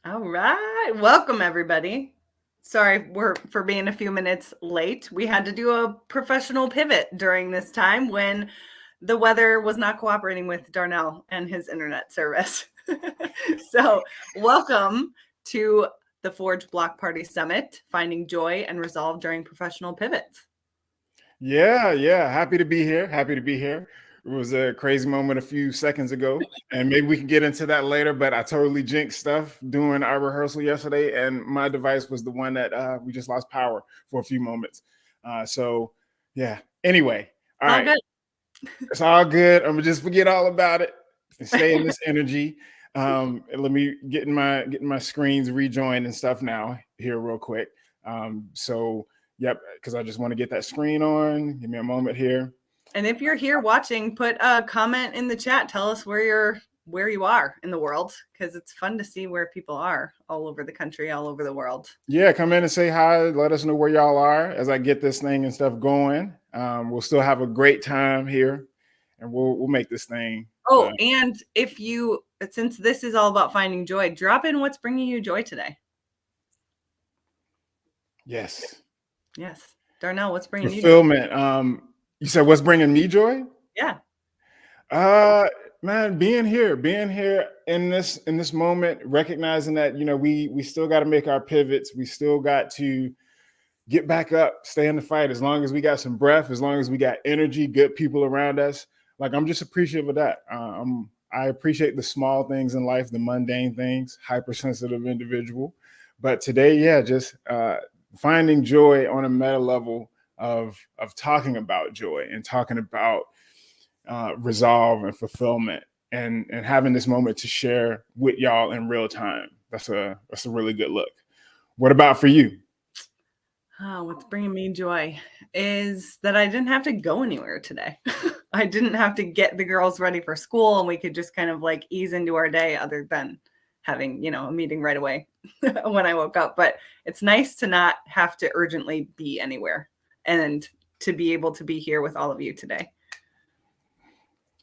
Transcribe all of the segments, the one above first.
All right. Welcome, everybody. Sorry for being a few minutes late. We had to do a professional pivot during this time when the weather was not cooperating with Darnell and his internet service. So, welcome to the Forge Block Party Summit, finding joy and resolve during professional pivots. Yeah. Happy to be here. Happy to be here. It was a crazy moment a few seconds ago, and maybe we can get into that later. But I totally jinxed stuff doing our rehearsal yesterday, and my device was the one that we just lost power for a few moments. So, yeah. Anyway, all All right, good. it's all good. I'm gonna just forget all about it and stay in this energy. Let me getting my screens rejoined and stuff now here real quick. So yep, because I just want to get that screen on. Give me a moment here. And if you're here watching, put a comment in the chat. Tell us where you are in the world, because it's fun to see where people are all over the country, all over the world. Yeah, come in and say hi. Let us know where y'all are as I get this thing and stuff going. We'll still have a great time here, and we'll make this thing. Oh, and since this is all about finding joy, drop in what's bringing you joy today. Yes. Darnell, what's bringing you joy? Fulfillment. You said what's bringing me joy? Yeah. Man, being here in this moment, recognizing that we still got to make our pivots. We still got to get back up, stay in the fight. As long as we got some breath, as long as we got energy, good people around us. Like, I'm just appreciative of that. I appreciate the small things in life, the mundane things. Hypersensitive individual, but today, yeah, just finding joy on a meta level of talking about joy and talking about resolve and fulfillment, and having this moment to share with y'all in real time. That's a really good look. What about for you? Oh, what's bringing me joy is that I didn't have to go anywhere today. I didn't have to get the girls ready for school, and we could just kind of like ease into our day, other than having, a meeting right away when I woke up. But it's nice to not have to urgently be anywhere and to be able to be here with all of you today.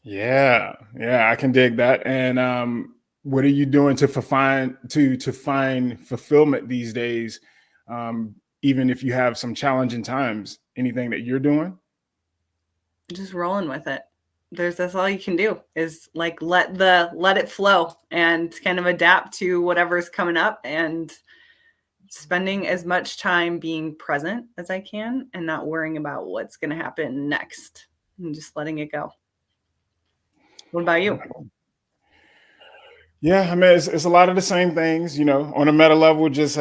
Yeah, I can dig that. And what are you doing to find fulfillment these days? Even if you have some challenging times, anything that you're doing? Just rolling with it. That's all you can do, is like let it flow and kind of adapt to whatever's coming up, and spending as much time being present as I can and not worrying about what's going to happen next, and just letting it go. What about you? Yeah, I mean, it's a lot of the same things, on a meta level, just,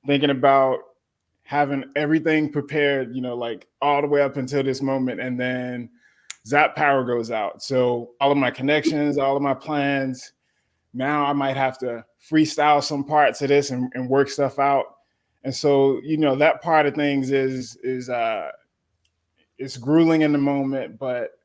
thinking about having everything prepared, like all the way up until this moment. And then zap, power goes out. So all of my connections, all of my plans, now I might have to freestyle some parts of this and work stuff out. And so, that part of things is it's grueling in the moment, but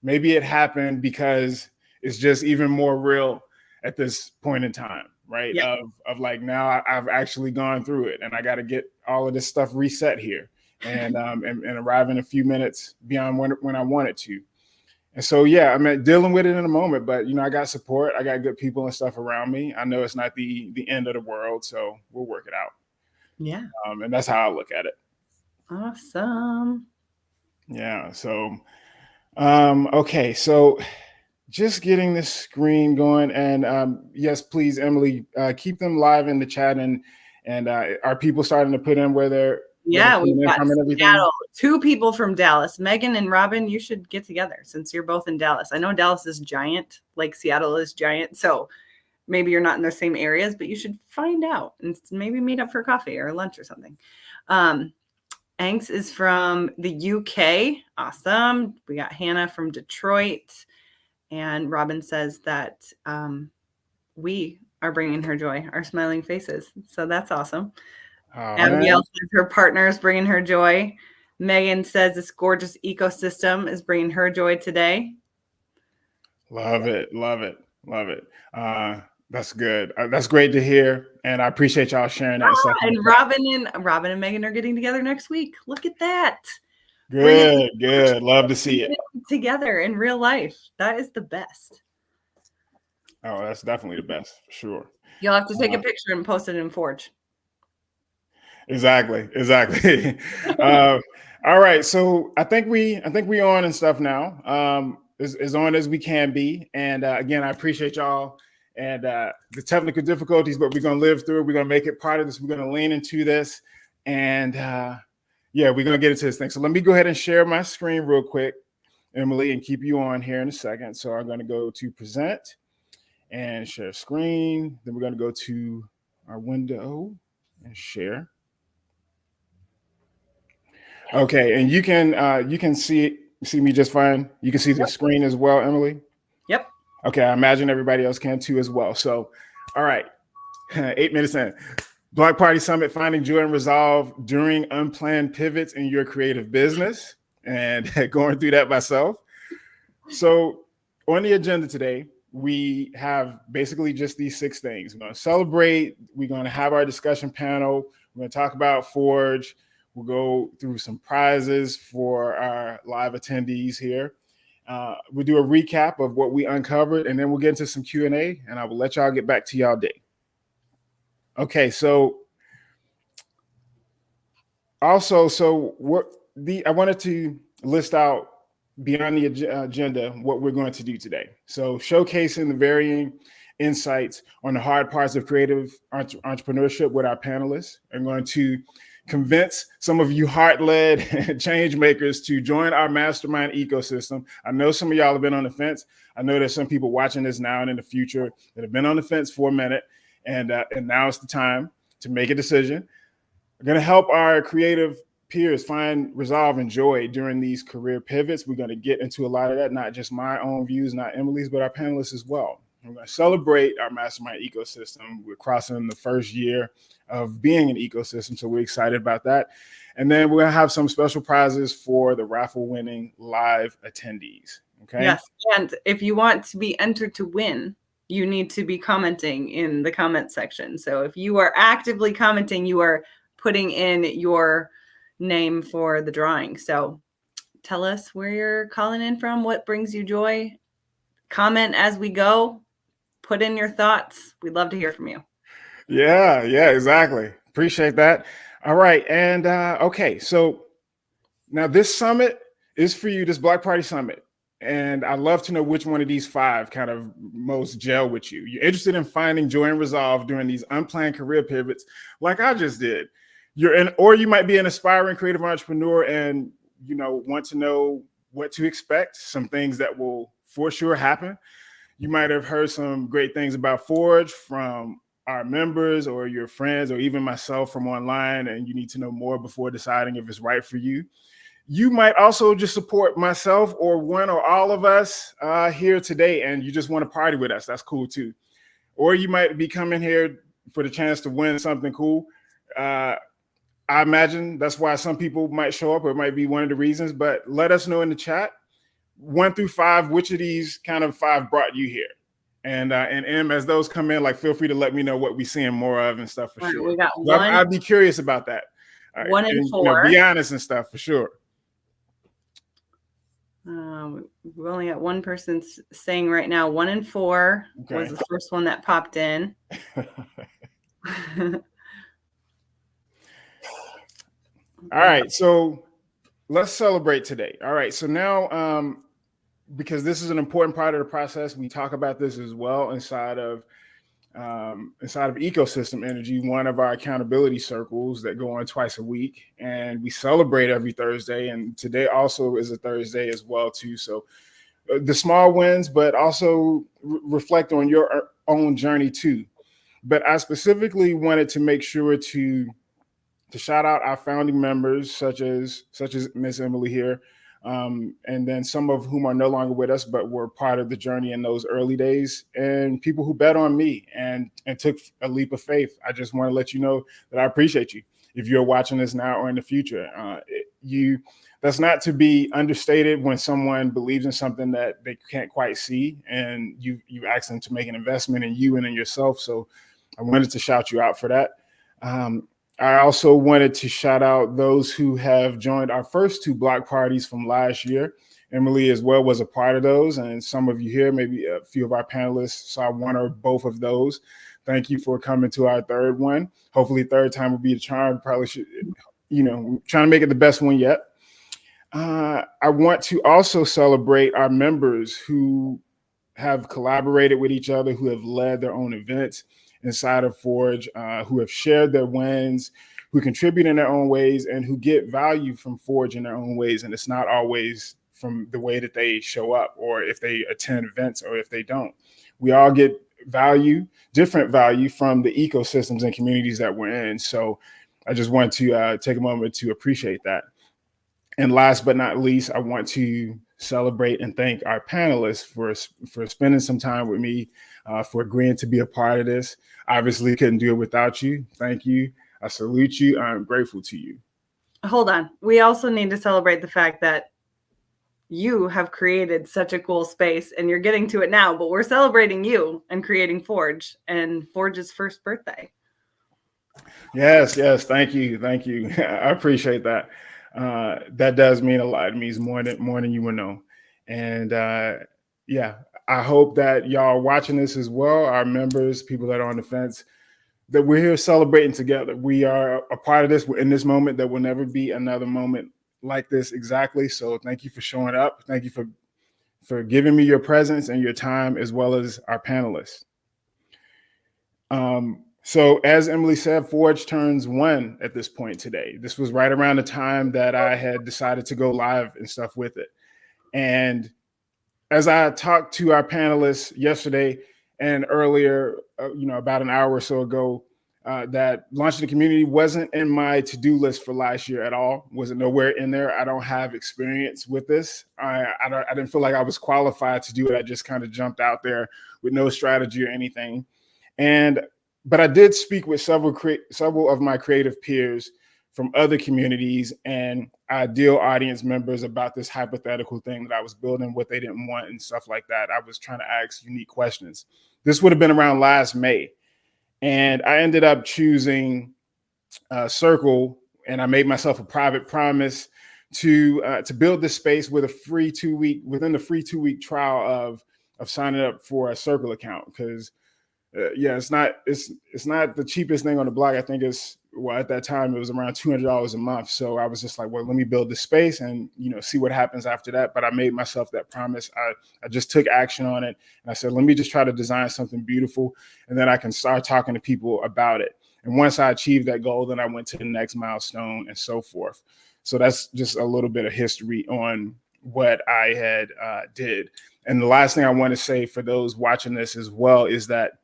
maybe it happened because it's just even more real at this point in time, right? Yeah. Of like, now I've actually gone through it, and I got to get all of this stuff reset here, and arrive in a few minutes beyond when I wanted to. And so, yeah, I mean, dealing with it in a moment, but I got support. I got good people and stuff around me. I know it's not the end of the world, so we'll work it out. Yeah. And that's how I look at it. Awesome. Yeah. So, okay. So, just getting this screen going, and yes, please, Emily, keep them live in the chat, and are people starting to put in where they're we've got from and everything? Seattle. 2 people from Dallas. Megan and Robin, you should get together since you're both in Dallas. I know Dallas is giant, like Seattle is giant, so maybe you're not in the same areas, but you should find out and maybe meet up for coffee or lunch or something. Anks is from the UK. Awesome. We got Hannah from Detroit. And Robin says that we are bringing her joy, our smiling faces. So that's awesome. Abigail says her partner is bringing her joy. Megan says this gorgeous ecosystem is bringing her joy today. Love it. That's good. That's great to hear, and I appreciate y'all sharing that stuff. And Robin and Megan are getting together next week. Look at that. Good. Love to see it together in real life. That is the best. Oh, that's definitely the best for sure. You'll have to take a picture and post it in Forge. Exactly. uh, all right, so I think we on and stuff now. As on as we can be, and again, I appreciate y'all and the technical difficulties, but we're gonna live through it. We're gonna make it part of this. We're gonna lean into this, and yeah, we're gonna get into this thing. So let me go ahead and share my screen real quick, Emily, and keep you on here in a second. So I'm gonna go to present and share screen. Then we're gonna go to our window and share. Okay, and you can see me just fine. You can see the screen as well, Emily. Yep. Okay, I imagine everybody else can too as well. So, all right, 8 minutes in. Block Party Summit: Finding Joy and Resolve During Unplanned Pivots in Your Creative Business, and going through that myself. So, on the agenda today, we have basically just these 6 things. We're going to celebrate. We're going to have our discussion panel. We're going to talk about Forge. We'll go through some prizes for our live attendees here. We'll do a recap of what we uncovered, and then we'll get into some Q&A, and I will let y'all get back to y'all day. Okay, so also, I wanted to list out beyond the agenda what we're going to do today. So showcasing the varying insights on the hard parts of creative entrepreneurship with our panelists. I'm going to convince some of you heart-led change makers to join our mastermind ecosystem. I know some of y'all have been on the fence. I know there's some people watching this now and in the future that have been on the fence for a minute, and now it's the time to make a decision. We're going to help our creative peers find resolve and joy during these career pivots. We're going to get into a lot of that, not just my own views, not Emily's, but our panelists as well. We're going to celebrate our mastermind ecosystem. We're crossing the first year of being an ecosystem, so we're excited about that. And then we're going to have some special prizes for the raffle winning live attendees. Okay. Yes, and if you want to be entered to win, you need to be commenting in the comment section. So if you are actively commenting, you are putting in your name for the drawing. So tell us where you're calling in from, what brings you joy. Comment as we go. Put in your thoughts. We'd love to hear from you. Yeah, exactly. Appreciate that. All right. And okay, so now this summit is for you, this Block Party Summit. And I'd love to know which one of these 5 kind of most gel with you. You're interested in finding joy and resolve during these unplanned career pivots, like I just did. Or you might be an aspiring creative entrepreneur and want to know what to expect, some things that will for sure happen. You might have heard some great things about Forge from our members or your friends or even myself from online, and you need to know more before deciding if it's right for you. You might also just support myself or one or all of us here today, and you just want to party with us. That's cool too. Or you might be coming here for the chance to win something cool. I imagine that's why some people might show up, or it might be one of the reasons, but let us know in the chat, 1 through 5, which of these kind of 5 brought you here. And Em, as those come in, like, feel free to let me know what we're seeing more of and stuff for sure. We got one. I'd be curious about that. 1 and 4. Be honest and stuff for sure. We only got one person saying right now 1 and 4 was the first one that popped in. All right, so let's celebrate today. All right, so now because this is an important part of the process, we talk about this as well inside of Ecosystem Energy, one of our accountability circles that go on twice a week, and we celebrate every Thursday. And today also is a Thursday as well too. So the small wins, but also reflect on your own journey too. But I specifically wanted to make sure to shout out our founding members, such as Miss Emily here. And then some of whom are no longer with us, but were part of the journey in those early days, and people who bet on me and took a leap of faith. I just want to let you know that I appreciate you. If you're watching this now or in the future, that's not to be understated when someone believes in something that they can't quite see, and you ask them to make an investment in you and in yourself. So I wanted to shout you out for that. I also wanted to shout out those who have joined our first 2 block parties from last year. Emily as well was a part of those. And some of you here, maybe a few of our panelists saw one or both of those. Thank you for coming to our third one. Hopefully third time will be the charm. Probably should, trying to make it the best one yet. I want to also celebrate our members who have collaborated with each other, who have led their own events inside of Forge, who have shared their wins, who contribute in their own ways, and who get value from Forge in their own ways. And it's not always from the way that they show up or if they attend events or if they don't. We all get value, different value from the ecosystems and communities that we're in. So I just want to take a moment to appreciate that. And last but not least, I want to celebrate and thank our panelists for spending some time with me, for agreeing to be a part of this. Obviously couldn't do it without you. Thank you. I salute you. I'm grateful to you. Hold on. We also need to celebrate the fact that you have created such a cool space and you're getting to it now, but we're celebrating you and creating Forge and Forge's first birthday. Yes. Thank you. I appreciate that. That does mean a lot. It means more than you would know. And I hope that y'all are watching this as well, our members, people that are on the fence, that we're here celebrating together. We are a part of this. We're in this moment. There will never be another moment like this exactly. So thank you for showing up. Thank you for giving me your presence and your time, as well as our panelists. So as Emily said, Forge turns 1 at this point today. This was right around the time that I had decided to go live and stuff with it. And as I talked to our panelists yesterday and earlier, about an hour or so ago, that launching the community wasn't in my to-do list for last year at all. Wasn't nowhere in there. I don't have experience with this. I didn't feel like I was qualified to do it. I just kind of jumped out there with no strategy or anything. But I did speak with several of my creative peers from other communities and ideal audience members about this hypothetical thing that I was building, what they didn't want and stuff like that. I was trying to ask unique questions. This would have been around last May. And I ended up choosing Circle, and I made myself a private promise to build this space with within the free 2-week trial of signing up for a Circle account, because it's not the cheapest thing on the block. I think at that time it was around $200 a month. So I was just like, well, let me build this space and see what happens after that. But I made myself that promise. I just took action on it, and I said, let me just try to design something beautiful, and then I can start talking to people about it. And once I achieved that goal, then I went to the next milestone and so forth. So that's just a little bit of history on what I had did. And the last thing I want to say for those watching this as well is that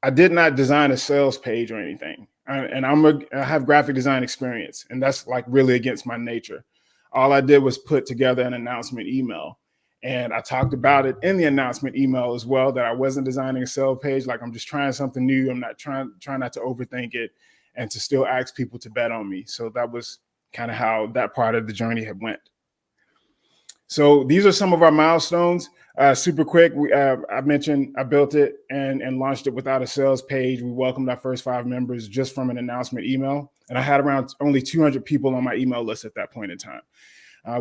I did not design a sales page or anything. And I have graphic design experience, and that's like really against my nature. All I did was put together an announcement email, and I talked about it in the announcement email as well, that I wasn't designing a sales page. Like, I'm just trying something new. I'm not trying not to overthink it, and to still ask people to bet on me. So that was kind of how that part of the journey had went. So these are some of our milestones. Super quick. I mentioned I built it and launched it without a sales page. We welcomed our first 5 members just from an announcement email. And I had around only 200 people on my email list at that point in time.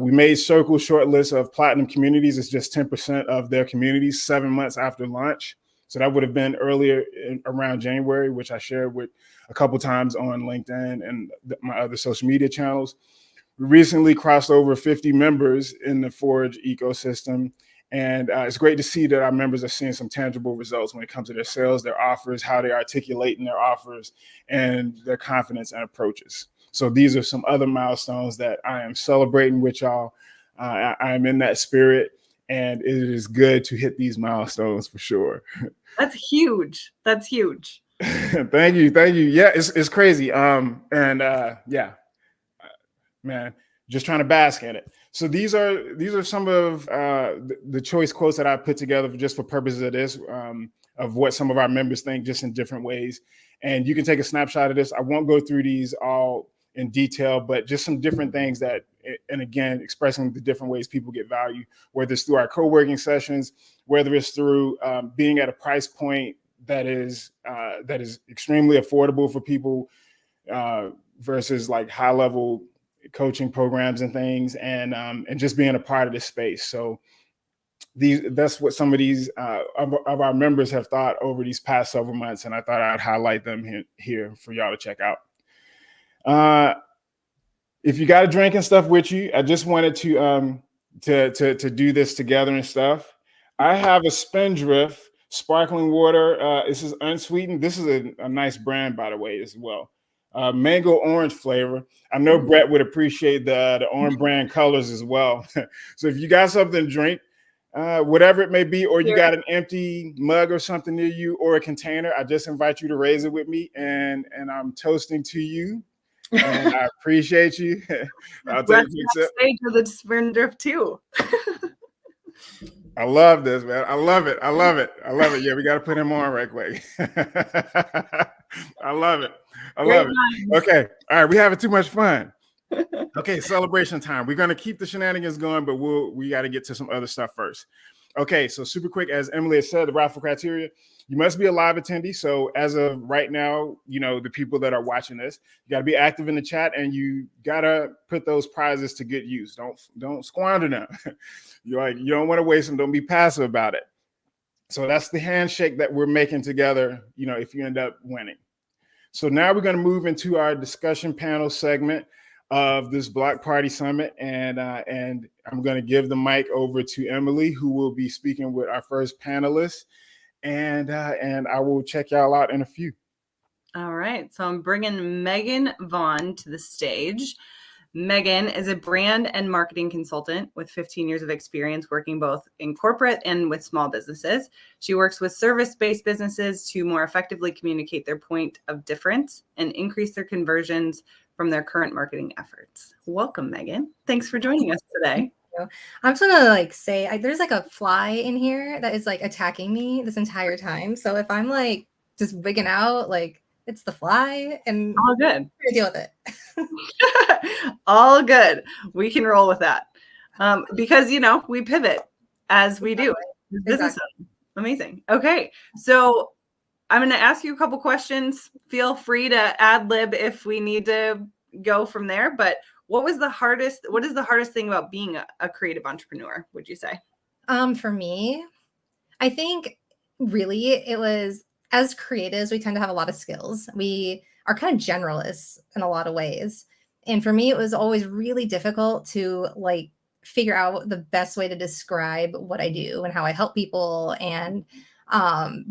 We made Circle short list of platinum communities. It's just 10% of their communities 7 months after launch. So that would have been earlier around January, which I shared with a couple times on LinkedIn and my other social media channels. We recently crossed over 50 members in the Forge ecosystem. And it's great to see that our members are seeing some tangible results when it comes to their sales, their offers, how they're articulating their offers, and their confidence and approaches. So these are some other milestones that I am celebrating with y'all. I am in that spirit, and it is good to hit these milestones for sure. That's huge. Thank you. Yeah, it's crazy. Man, just trying to bask in it. So these are some of the choice quotes that I put together just for purposes of this, of what some of our members think, just in different ways. And you can take a snapshot of this. I won't go through these all in detail, but just some different things that, and again, expressing the different ways people get value, whether it's through our co-working sessions, whether it's through being at a price point that is extremely affordable for people versus like high level coaching programs and things, and just being a part of this space. So that's what some of these of our members have thought over these past several months, and I thought I'd highlight them here for y'all to check out. If you got a drink and stuff with you, I just wanted to do this together and stuff. I have a Spindrift sparkling water. This is unsweetened. This is a nice brand, by the way, as well. Mango orange flavor. I know Brett would appreciate the orange brand colors as well. So if you got something to drink, whatever it may be, or you got an empty mug or something near you, or a container, I just invite you to raise it with me, and I'm toasting to you. And I appreciate you. I'll take a sip. Stage of the Spindrift too. I love this, man. I love it. I love it. I love it. Yeah, we got to put him on right quick. I love it. I love it. Okay. All right. We're having too much fun. Okay. Celebration time. We're going to keep the shenanigans going, but we got to get to some other stuff first. Okay. So super quick, as Emily has said, the raffle criteria, you must be a live attendee. So as of right now, the people that are watching this, you got to be active in the chat, and you got to put those prizes to good use. Don't squander them. You don't want to waste them. Don't be passive about it. So that's the handshake that we're making together, if you end up winning. So now we're going to move into our discussion panel segment of this Block Party Summit. And I'm going to give the mic over to Emily, who will be speaking with our first panelist. And I will check y'all out in a few. All right. So I'm bringing Megan Vaughn to the stage. Megan is a brand and marketing consultant with 15 years of experience working both in corporate and with small businesses. She works with service-based businesses to more effectively communicate their point of difference and increase their conversions from their current marketing efforts. Welcome, Megan. Thanks for joining us today. I'm just gonna say there's a fly in here that is attacking me this entire time. So if I'm just wigging out, it's the fly, and all good. Deal with it. All good. We can roll with that because we pivot as we do. Business amazing. Okay, so I'm going to ask you a couple questions. Feel free to ad lib if we need to go from there. But what is the hardest thing about being a creative entrepreneur, would you say? For me, I think really it was, as creatives, we tend to have a lot of skills. We are kind of generalists in a lot of ways. And for me, it was always really difficult to figure out the best way to describe what I do and how I help people, and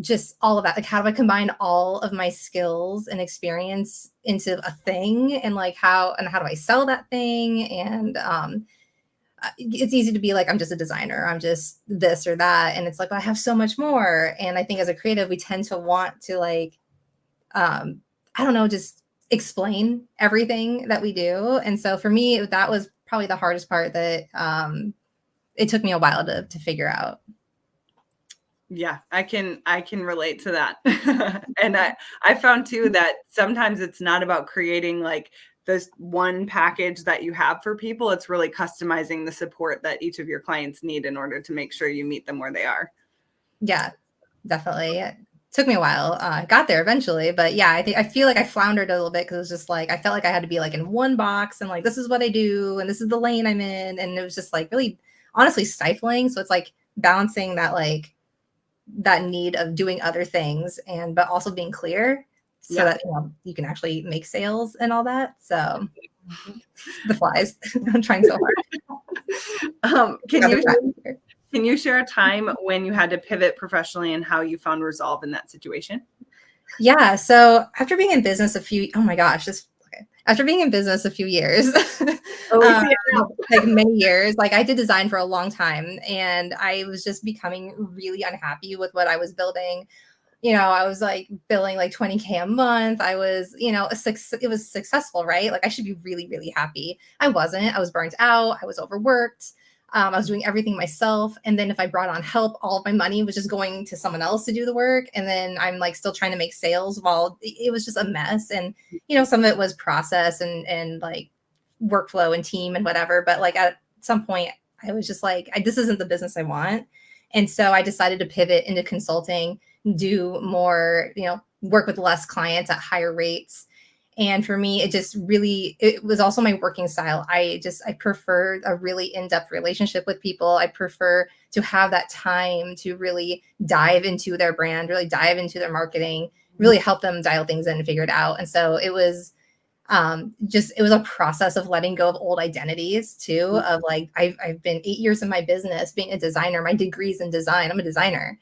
just all of that. How do I combine all of my skills and experience into a thing, and how do I sell that thing? And it's easy to be I'm just a designer, I'm just this or that, and it's but I have so much more. And I think as a creative, we tend to want to I don't know, just explain everything that we do. And so for me, that was probably the hardest part that it took me a while to figure out. Yeah, I can relate to that. And I found too that sometimes it's not about creating this one package that you have for people. It's really customizing the support that each of your clients need in order to make sure you meet them where they are. Yeah, definitely. It took me a while. I got there eventually, but yeah, I feel I floundered a little bit because it was just I felt I had to be in one box, and this is what I do, and this is the lane I'm in. And it was just really honestly stifling. So it's balancing that that need of doing other things, but also being clear so that you can actually make sales and all that. So the flies. I'm trying so hard. Can you share a time when you had to pivot professionally and how you found resolve in that situation? Yeah. So after being in business after being in business a few years, many years, I did design for a long time, and I was just becoming really unhappy with what I was building. I was billing $20K a month. I was, it was successful, right? I should be really, really happy. I wasn't. I was burnt out. I was overworked. I was doing everything myself. And then if I brought on help, all of my money was just going to someone else to do the work. And then I'm still trying to make sales while it was just a mess. And, some of it was process and workflow and team and whatever. But at some point I was just this isn't the business I want. And so I decided to pivot into consulting, do more, work with less clients at higher rates. And for me, it was also my working style. I prefer a really in-depth relationship with people. I prefer to have that time to really dive into their brand, really dive into their marketing, really help them dial things in and figure it out. And so it was it was a process of letting go of old identities too, of like, I've been 8 years in my business being a designer. My degree's in design. I'm a designer.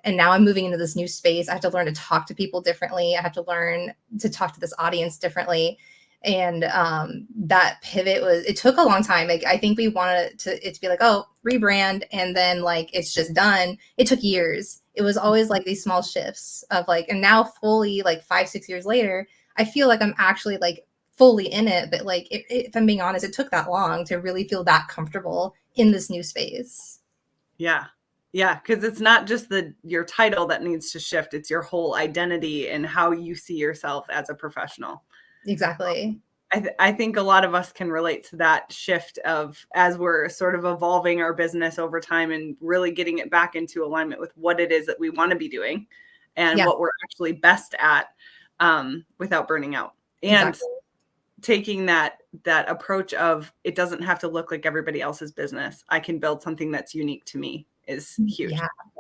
And now I'm moving into this new space. I have to learn to talk to people differently. I have to learn to talk to this audience differently. And that pivot it took a long time. Like, I think we wanted it to be like, oh, rebrand, and then like it's just done. It took years. It was always like these small shifts of like, and now fully like 5-6 years later, I feel like I'm actually like fully in it. But like, if I'm being honest, it took that long to really feel that comfortable in this new space. Yeah. Yeah, because it's not just your title that needs to shift. It's your whole identity and how you see yourself as a professional. Exactly. I think a lot of us can relate to that shift of, as we're sort of evolving our business over time and really getting it back into alignment with what it is that we want to be doing and what we're actually best at, without burning out. And taking that approach of, it doesn't have to look like everybody else's business. I can build something that's unique to me is huge.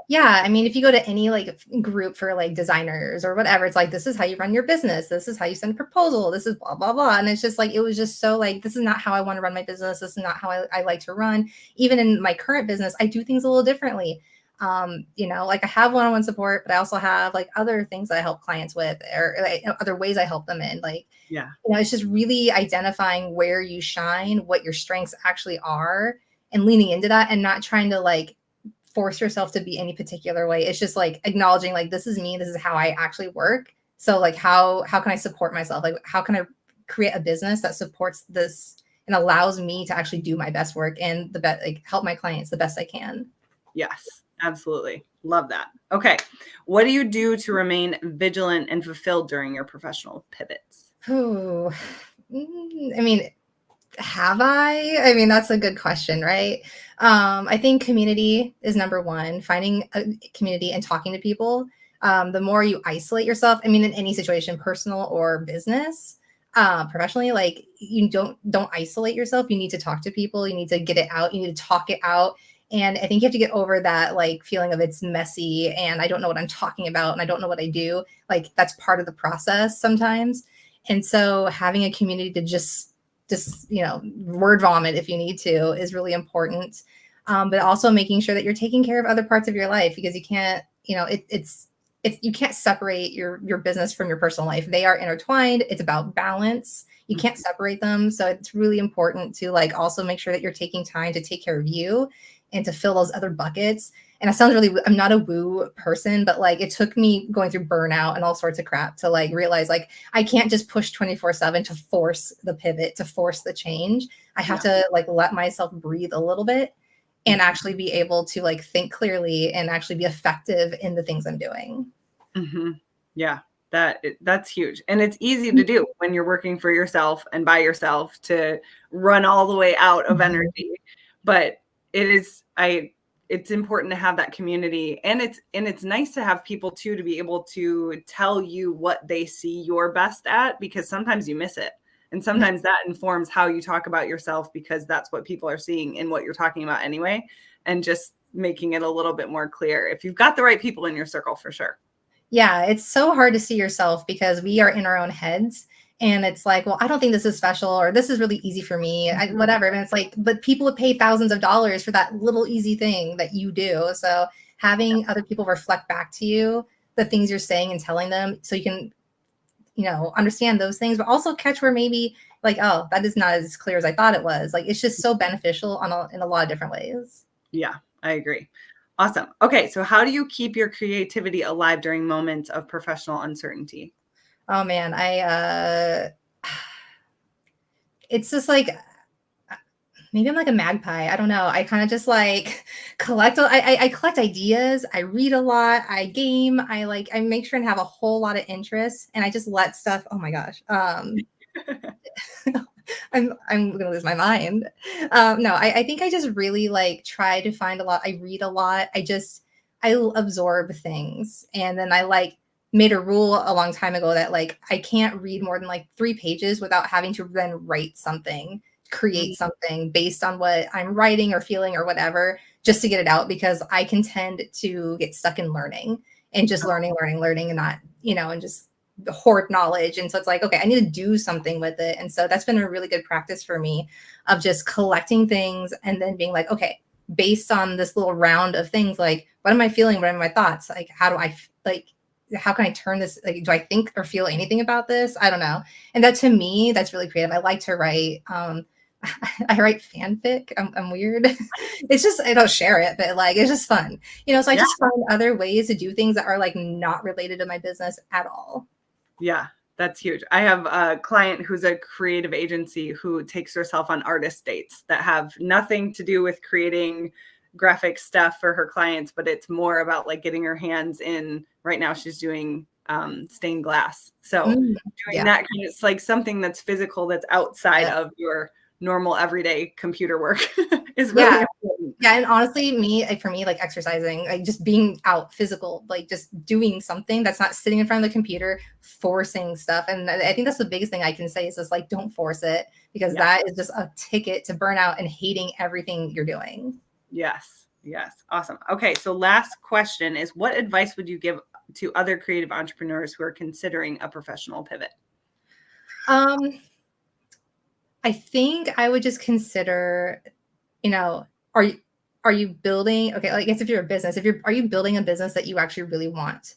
Yeah. I mean, if you go to any like group for like designers or whatever, it's like, this is how you run your business. This is how you send a proposal. This is blah, blah, blah. And it's just like, it was just so like, this is not how I want to run my business. This is not how I like to run. Even in my current business, I do things a little differently. Like I have one-on-one support, but I also have like other things that I help clients with, or like, other ways I help them in. Like, it's just really identifying where you shine, what your strengths actually are, and leaning into that, and not trying to like force yourself to be any particular way. It's just like acknowledging like, this is me, this is how I actually work. So like, how can I support myself? Like, how can I create a business that supports this and allows me to actually do my best work and help my clients the best I can? Yes, absolutely. Love that. Okay. What do you do to remain vigilant and fulfilled during your professional pivots? Oh, I mean, have I? I mean, that's a good question, right? I think community is number one, finding a community and talking to people. The more you isolate yourself, I mean, in any situation, personal or business, professionally, like you don't isolate yourself. You need to talk to people. You need to get it out. You need to talk it out. And I think you have to get over that like feeling of it's messy and I don't know what I'm talking about and I don't know what I do. Like, that's part of the process sometimes. And so having a community to just word vomit if you need to is really important. But also making sure that you're taking care of other parts of your life, because you can't, you can't separate your business from your personal life. They are intertwined. It's about balance. You can't separate them. So it's really important to like also make sure that you're taking time to take care of you and to fill those other buckets. And it sounds really, I'm not a woo person, but like it took me going through burnout and all sorts of crap to like realize like I can't just push 24/7 to force the pivot, to force the change. I have to like let myself breathe a little bit and actually be able to like think clearly and actually be effective in the things I'm doing. Mm-hmm. Yeah, that's huge. And it's easy to do when you're working for yourself and by yourself to run all the way out of energy. But it's important to have that community, and it's nice to have people too, to be able to tell you what they see you're best at, because sometimes you miss it. And sometimes that informs how you talk about yourself, because that's what people are seeing in what you're talking about anyway. And just making it a little bit more clear if you've got the right people in your circle, for sure. Yeah, it's so hard to see yourself because we are in our own heads. And it's like, well, I don't think this is special, or this is really easy for me, whatever. And it's like, but people would pay thousands of dollars for that little easy thing that you do. So having other people reflect back to you the things you're saying and telling them, so you can, understand those things, but also catch where maybe like, oh, that is not as clear as I thought it was. Like, it's just so beneficial in a lot of different ways. Yeah, I agree. Awesome. Okay. So how do you keep your creativity alive during moments of professional uncertainty? Oh man, it's just like, maybe I'm like a magpie. I don't know. I kind of just like collect. I collect ideas. I read a lot. I game. I make sure and have a whole lot of interests, and I just let stuff. Oh my gosh. I'm gonna lose my mind. No, I think I just really like try to find a lot. I read a lot. I absorb things, and then I like made a rule a long time ago that like I can't read more than like 3 pages without having to then write something, create something based on what I'm writing or feeling or whatever, just to get it out, because I can tend to get stuck in learning and just learning and not, and just hoard knowledge. And so it's like, okay, I need to do something with it. And so that's been a really good practice for me of just collecting things and then being like, okay, based on this little round of things, like, what am I feeling? What are my thoughts? Like, how do I like, how can I turn this? Like, do I think or feel anything about this? I don't know. And that, to me, that's really creative. I like to write. I write fanfic. I'm weird. It's just, I don't share it, but like, it's just fun, so I just find other ways to do things that are like not related to my business at all. Yeah, that's huge. I have a client who's a creative agency who takes herself on artist dates that have nothing to do with creating graphic stuff for her clients, but it's more about like getting her hands in. Right now she's doing stained glass. So doing that kind of, it's like something that's physical, that's outside of your normal everyday computer work is really important. Yeah, and honestly, for me, like exercising, like just being out physical, like just doing something that's not sitting in front of the computer, forcing stuff. And I think that's the biggest thing I can say is just like, don't force it, because that is just a ticket to burnout and hating everything you're doing. Yes. Awesome. Okay. So last question is, what advice would you give to other creative entrepreneurs who are considering a professional pivot? I think I would just consider, are you building, okay, I guess if you're a business, are you building a business that you actually really want?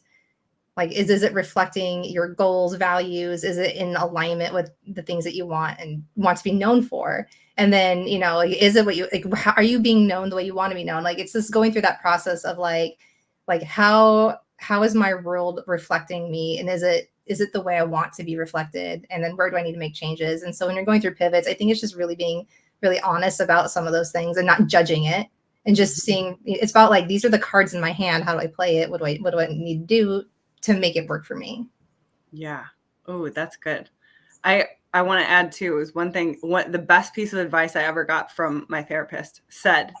Like, is it reflecting your goals, values? Is it in alignment with the things that you want and want to be known for? And then, like, is it what you like? Are you being known the way you want to be known? Like, it's just going through that process of like how is my world reflecting me? And is it the way I want to be reflected? And then where do I need to make changes? And so when you're going through pivots, I think it's just really being really honest about some of those things and not judging it, and just seeing, it's about like, these are the cards in my hand. How do I play it? What do I need to do to make it work for me? Yeah. Oh, that's good. I want to add too, is one thing, the best piece of advice I ever got from my therapist said,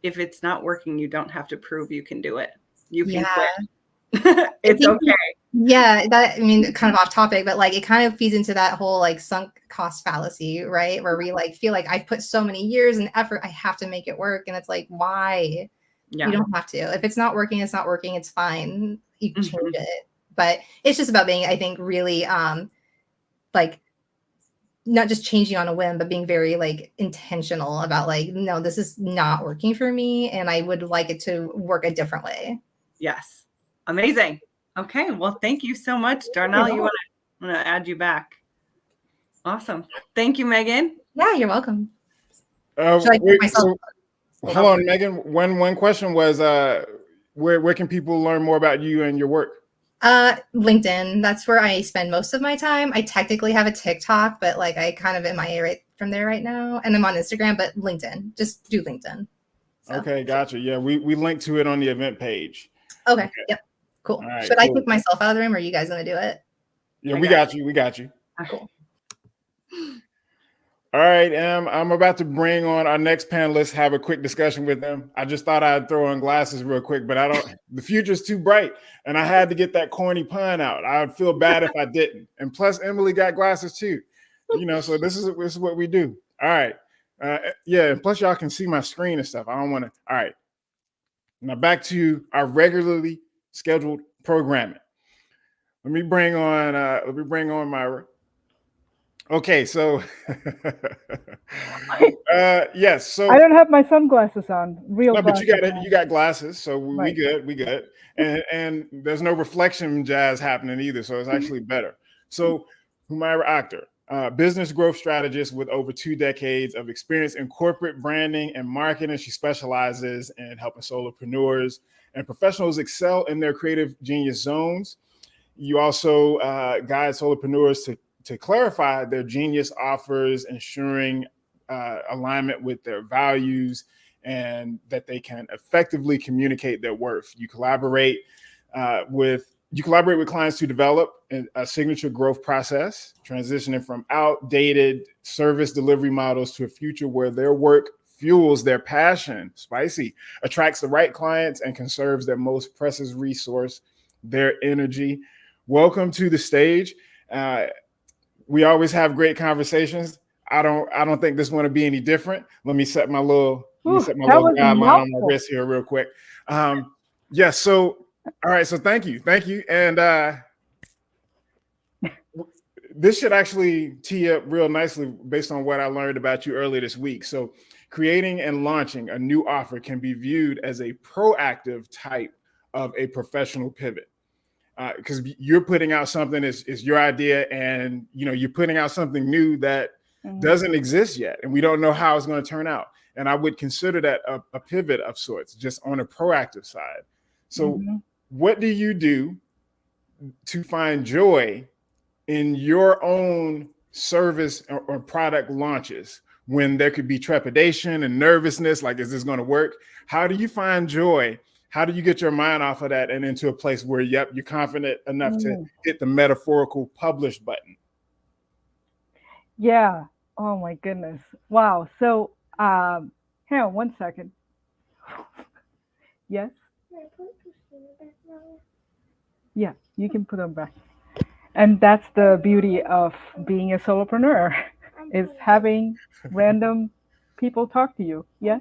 if it's not working, you don't have to prove you can do it. You can quit. It's okay. Yeah, kind of off topic, but like it kind of feeds into that whole like sunk cost fallacy, right? Where we like feel like I've put so many years and effort, I have to make it work. And it's like, why? You don't have to. If it's not working, it's not working. It's fine. You can change it. But it's just about being, I think, really like not just changing on a whim, but being very like intentional about like, no, this is not working for me, and I would like it to work a different way. Yes. Amazing. Okay. Well, thank you so much. Darnell, you want to add you back? Awesome. Thank you, Megan. Yeah, you're welcome. Hold on, Megan. One question was, where can people learn more about you and your work? LinkedIn. That's where I spend most of my time. I technically have a TikTok, but like I kind of MIA right from there right now. And I'm on Instagram, but LinkedIn. Just do LinkedIn. So. Okay, gotcha. Yeah, we link to it on the event page. Okay. Yep. Cool. Right, Should I kick myself out of the room, or are you guys gonna do it? Yeah, we got you. We got you. Cool. All right, I'm about to bring on our next panelist, have a quick discussion with them. I just thought I'd throw on glasses real quick, but the future's too bright, and I had to get that corny pun out. I'd feel bad if I didn't. And plus, Emily got glasses too, so this is what we do. All right. Yeah, and plus y'all can see my screen and stuff. I don't want to. All right. Now back to our regularly scheduled programming. Let me bring on Myra. Okay, so yes, so I don't have my sunglasses on. But you got glasses, so we good. And there's no reflection jazz happening either, so it's actually better. So Humaira Akhtar, business growth strategist with over 2 decades of experience in corporate branding and marketing. She specializes in helping solopreneurs and professionals excel in their creative genius zones. You also guide solopreneurs to clarify their genius offers, ensuring alignment with their values and that they can effectively communicate their worth. You collaborate with clients to develop a signature growth process, transitioning from outdated service delivery models to a future where their work fuels their passion, attracts the right clients, and conserves their most precious resource, their energy. welcome to the stage. We always have great conversations. I don't think this one will be any different. Let me set my little That was a guideline on my mouthful. wrist here real quick. Yes. So all right. So thank you, and this should actually tee up real nicely based on what I learned about you earlier this week. So creating and launching a new offer can be viewed as a proactive type of a professional pivot. Because you're putting out something is your idea, and you're putting out something new that doesn't exist yet, and we don't know how it's going to turn out. And I would consider that a pivot of sorts, just on a proactive side. So what do you do to find joy in your own service or product launches when there could be trepidation and nervousness, like, is this going to work? How do you find joy? How do you get your mind off of that and into a place where, yep, you're confident enough to hit the metaphorical publish button? Yeah. Oh my goodness. Wow. So, hang on one second. Yes. Yeah, you can put them back. And that's the beauty of being a solopreneur, is having random people talk to you. Yeah.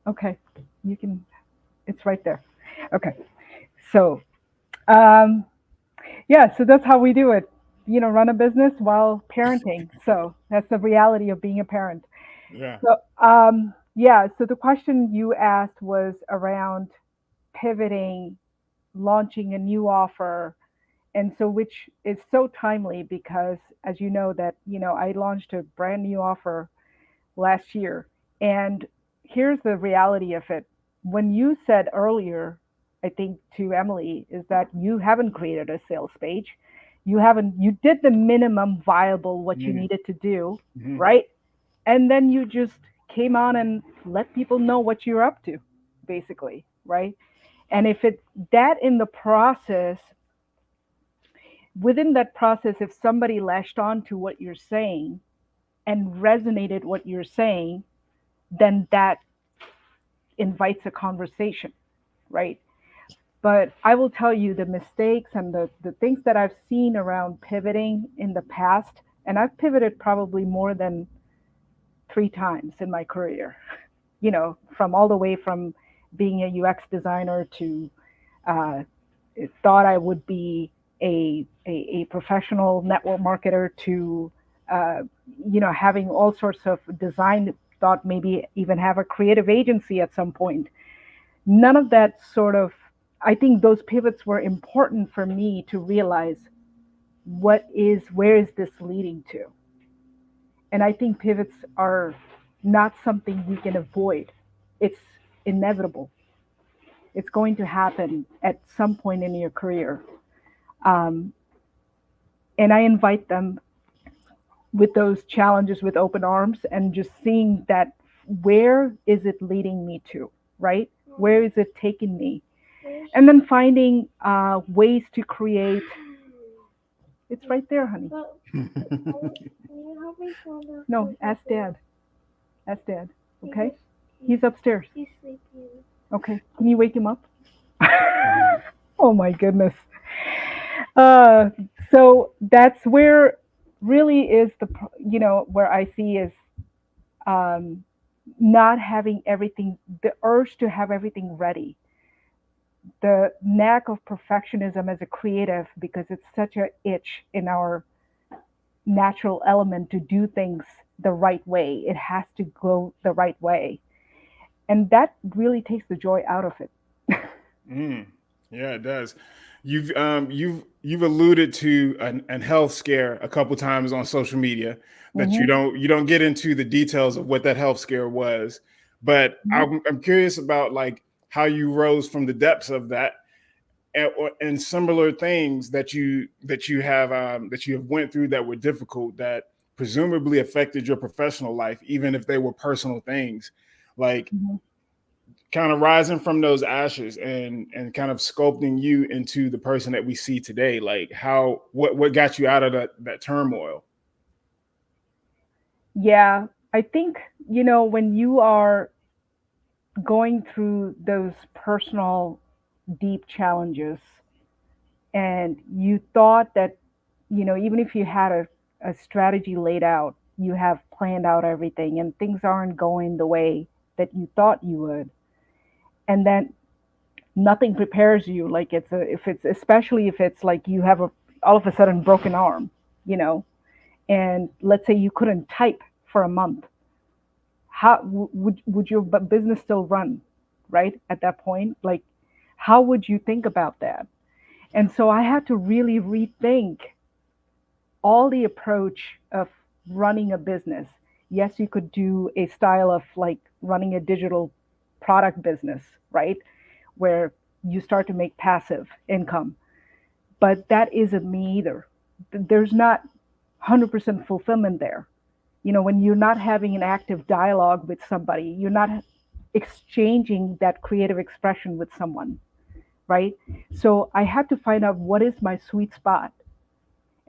Okay. You can. It's right there. Okay. So, yeah. So that's how we do it. Run a business while parenting. So that's the reality of being a parent. Yeah. So, yeah. So the question you asked was around pivoting, launching a new offer, and so which is so timely because, as you know, that I launched a brand new offer last year, and here's the reality of it. When you said earlier, I think to Emily, is that you haven't created a sales page, you did the minimum viable what you needed to do, right? And then you just came on and let people know what you're up to, basically, right? And if it's that in the process, within that process, if somebody latched on to what you're saying and resonated what you're saying, then that invites a conversation, right? But I will tell you the mistakes and the things that I've seen around pivoting in the past, and I've pivoted probably more than 3 times in my career, from all the way from being a UX designer to thought I would be a professional network marketer to having all sorts of design, thought maybe even have a creative agency at some point. None of that I think those pivots were important for me to realize where is this leading to. And I think pivots are not something you can avoid. It's inevitable. It's going to happen at some point in your career. And I invite them with those challenges with open arms and just seeing that, where is it leading me to, right? Where is it taking me? And then finding ways to create. It's right there, honey. No, ask Dad. Ask Dad. Okay? He's upstairs. He's sleeping. Okay. Can you wake him up? Oh my goodness. So that's where really is where I see is not having everything, the urge to have everything ready, the knack of perfectionism as a creative, because it's such an itch in our natural element to do things the right way. It has to go the right way. And that really takes the joy out of it. Yeah, it does. You've alluded to an health scare a couple times on social media that you don't get into the details of what that health scare was, but I'm curious about like how you rose from the depths of that, and similar things that you have went through that were difficult, that presumably affected your professional life, even if they were personal things, like kind of rising from those ashes and kind of sculpting you into the person that we see today. Like what got you out of that turmoil? Yeah, I think, when you are going through those personal deep challenges, and you thought that, even if you had a strategy laid out, you have planned out everything, and things aren't going the way that you thought you would, and then nothing prepares you. Like especially if it's like you have all of a sudden broken arm, you know, and let's say you couldn't type for a month. How would your business still run, right? At that point, like, how would you think about that? And so I had to really rethink all the approach of running a business. Yes, you could do a style of like running a digital product business, right? Where you start to make passive income. But that isn't me either. There's not 100% fulfillment there. When you're not having an active dialogue with somebody, you're not exchanging that creative expression with someone, right? So I had to find out what is my sweet spot.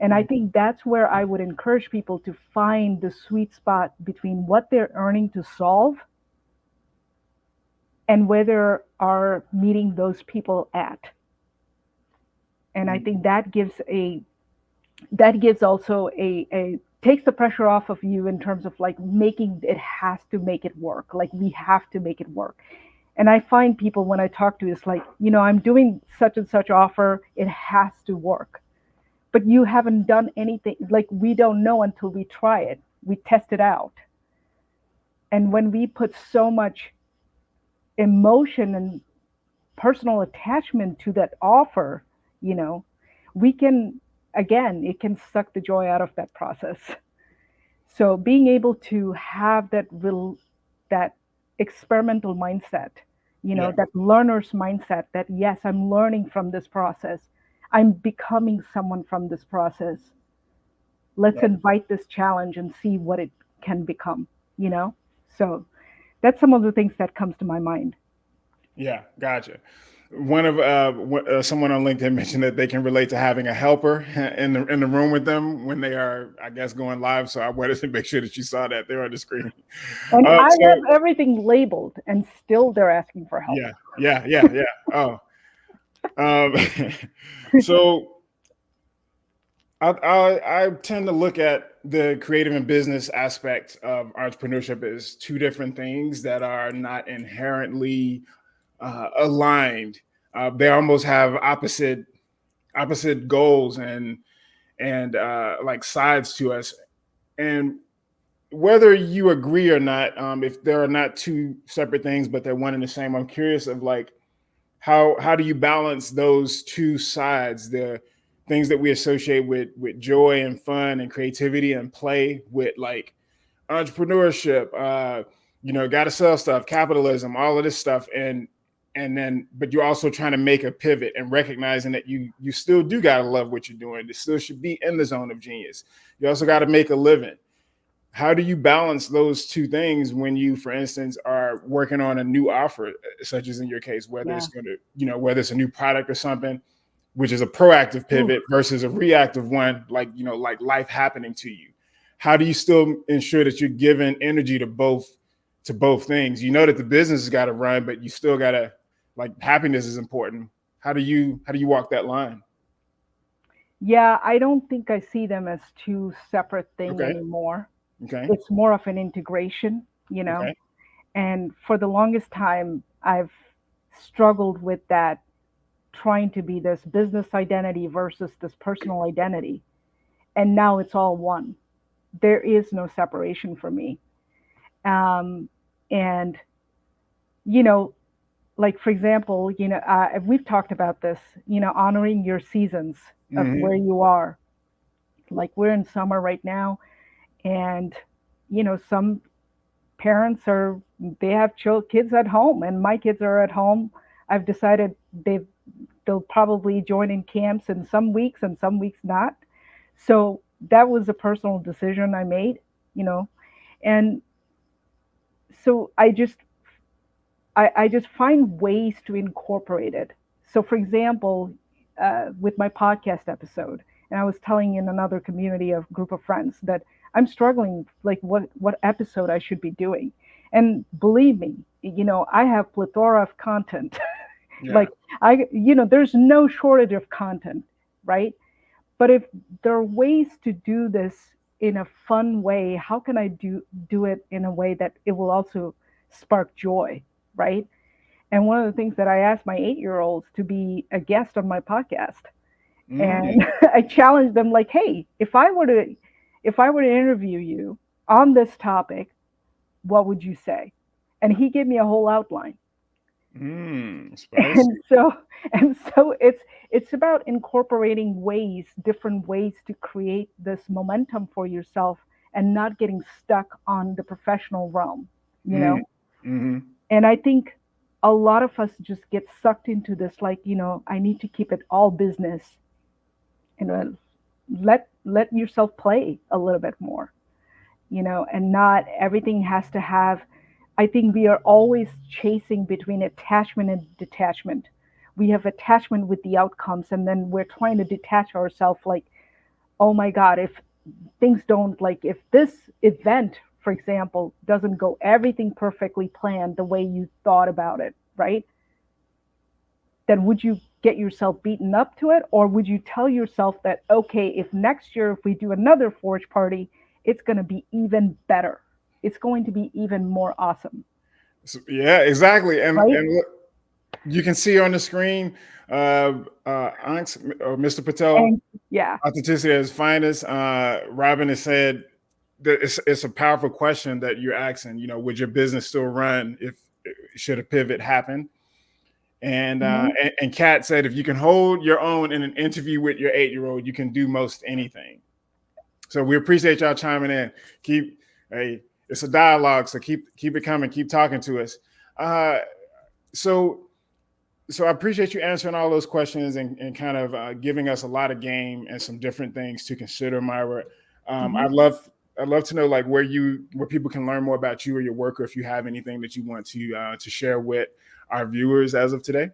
And I think that's where I would encourage people to find the sweet spot between what they're earning to solve and where they are meeting those people at. And I think that gives also a takes the pressure off of you in terms of like making it has to make it work. Like we have to make it work. And I find people when I talk to it's like, I'm doing such and such offer, it has to work. But you haven't done anything. Like we don't know until we try it. We test it out. And when we put so much emotion and personal attachment to that offer, we can, again, it can suck the joy out of that process. So being able to have that experimental mindset, that learner's mindset, that yes, I'm learning from this process. I'm becoming someone from this process. Let's invite this challenge and see what it can become, So that's some of the things that comes to my mind. Yeah, gotcha. One of someone on LinkedIn mentioned that they can relate to having a helper in the room with them when they are, I guess, going live. So I wanted to make sure that you saw that there on the screen. And I have everything labeled, and still they're asking for help. Yeah. Oh, so I tend to look at the creative and business aspect of entrepreneurship as two different things that are not inherently aligned. They almost have opposite goals and like sides to us. And whether you agree or not, if there are not two separate things, but they're one and the same, I'm curious of like, how do you balance those two sides, the things that we associate with joy and fun and creativity and play with like entrepreneurship, got to sell stuff, capitalism, all of this stuff. And then, but you're also trying to make a pivot and recognizing that you still do got to love what you're doing. You still should be in the zone of genius. You also got to make a living. How do you balance those two things when you, for instance, are working on a new offer, such as in your case, whether it's going to, whether it's a new product or something, which is a proactive pivot versus a reactive one, like life happening to you? How do you still ensure that you're giving energy to both things? You know that the business has got to run, but you still got to, like, happiness is important. How do you walk that line? Yeah, I don't think I see them as two separate things anymore. Okay. It's more of an integration, Okay. And for the longest time, I've struggled with that, trying to be this business identity versus this personal identity. And now it's all one. There is no separation for me. And, like, for example, we've talked about this, honoring your seasons of where you are. Like we're in summer right now. And, some parents they have kids at home, and my kids are at home. I've decided they'll probably join in camps in some weeks and some weeks not. So that was a personal decision I made, and so I just find ways to incorporate it. So for example, with my podcast episode, and I was telling in another community of group of friends that I'm struggling, like what episode I should be doing. And believe me, I have plethora of content. Like there's no shortage of content. right? But if there are ways to do this in a fun way, how can I do it in a way that it will also spark joy, right? And one of the things that I asked my 8-year-olds to be a guest on my podcast, and I challenged them like, hey, if I were to interview you on this topic, what would you say? And he gave me a whole outline. Spicy. And so it's about incorporating different ways to create this momentum for yourself and not getting stuck on the professional realm, you know? Mm-hmm. And I think a lot of us just get sucked into this, like, I need to keep it all business. Let yourself play a little bit more, and not everything has to have. I think we are always chasing between attachment and detachment. We have attachment with the outcomes, and then we're trying to detach ourselves like, oh my God, if things don't, like, if this event, for example, doesn't go everything perfectly planned the way you thought about it, right? Then would you get yourself beaten up to it? Or would you tell yourself that, okay, if next year, if we do another Forge party, it's going to be even better. It's going to be even more awesome. So, yeah, exactly. And, right? and look, you can see on the screen, Mr. Patel, and, yeah, Authenticity at its finest. Robin has said that it's a powerful question that you're asking. Would your business still run if should a pivot happen? And and Kat said, if you can hold your own in an interview with your 8-year-old, you can do most anything. So we appreciate y'all chiming in. It's a dialogue, so keep it coming. Keep talking to us. So I appreciate you answering all those questions and kind of giving us a lot of game and some different things to consider, Myra. I'd love to know, like, where people can learn more about you or your work, or if you have anything that you want to share with our viewers as of today.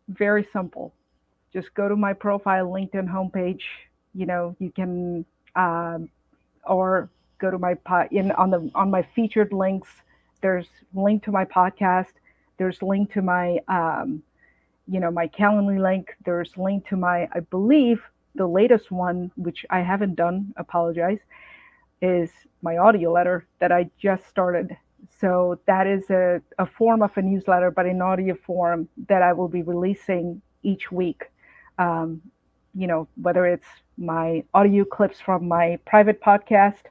Very simple. Just go to my profile LinkedIn homepage. You can or go to my on my featured links. There's link to my podcast. There's link to my my Calendly link. There's link to my, I believe the latest one, which I haven't done, apologize, is my audio letter that I just started. So that is a form of a newsletter, but in audio form, that I will be releasing each week. Whether it's my audio clips from my private podcast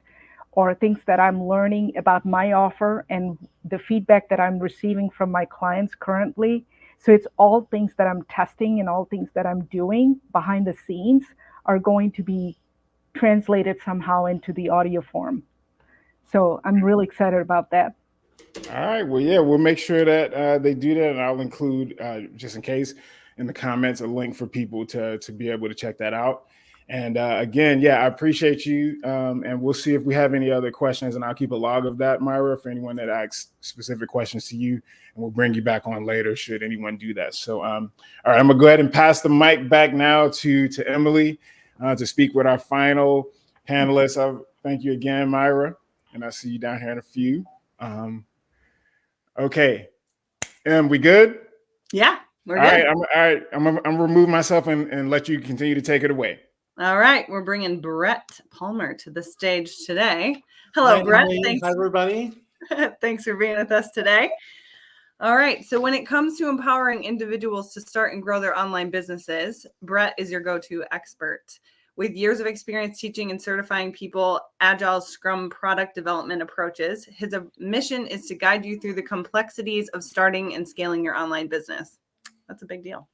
or things that I'm learning about my offer and the feedback that I'm receiving from my clients currently. So it's all things that I'm testing and all things that I'm doing behind the scenes are going to be translated somehow into the audio form. So I'm really excited about that. All right. Well, yeah, we'll make sure that they do that, and I'll include, just in case, in the comments, a link for people to be able to check that out. And again, yeah, I appreciate you. And we'll see if we have any other questions, and I'll keep a log of that, Myra, for anyone that asks specific questions to you, and we'll bring you back on later should anyone do that. So, all right, I'm gonna go ahead and pass the mic back now to Emily to speak with our final panelists. Thank you again, Myra, and I'll see you down here in a few. Okay, we good? Yeah, we're all good. All right. I'm gonna remove myself and let you continue to take it away. All right, we're bringing Brett Palmer to the stage today. Hello, Hi, Brett. Emily. Thanks. Hi, everybody. Thanks for being with us today. All right, so when it comes to empowering individuals to start and grow their online businesses, Brett is your go-to expert. With years of experience teaching and certifying people Agile Scrum product development approaches, his mission is to guide you through the complexities of starting and scaling your online business. That's a big deal.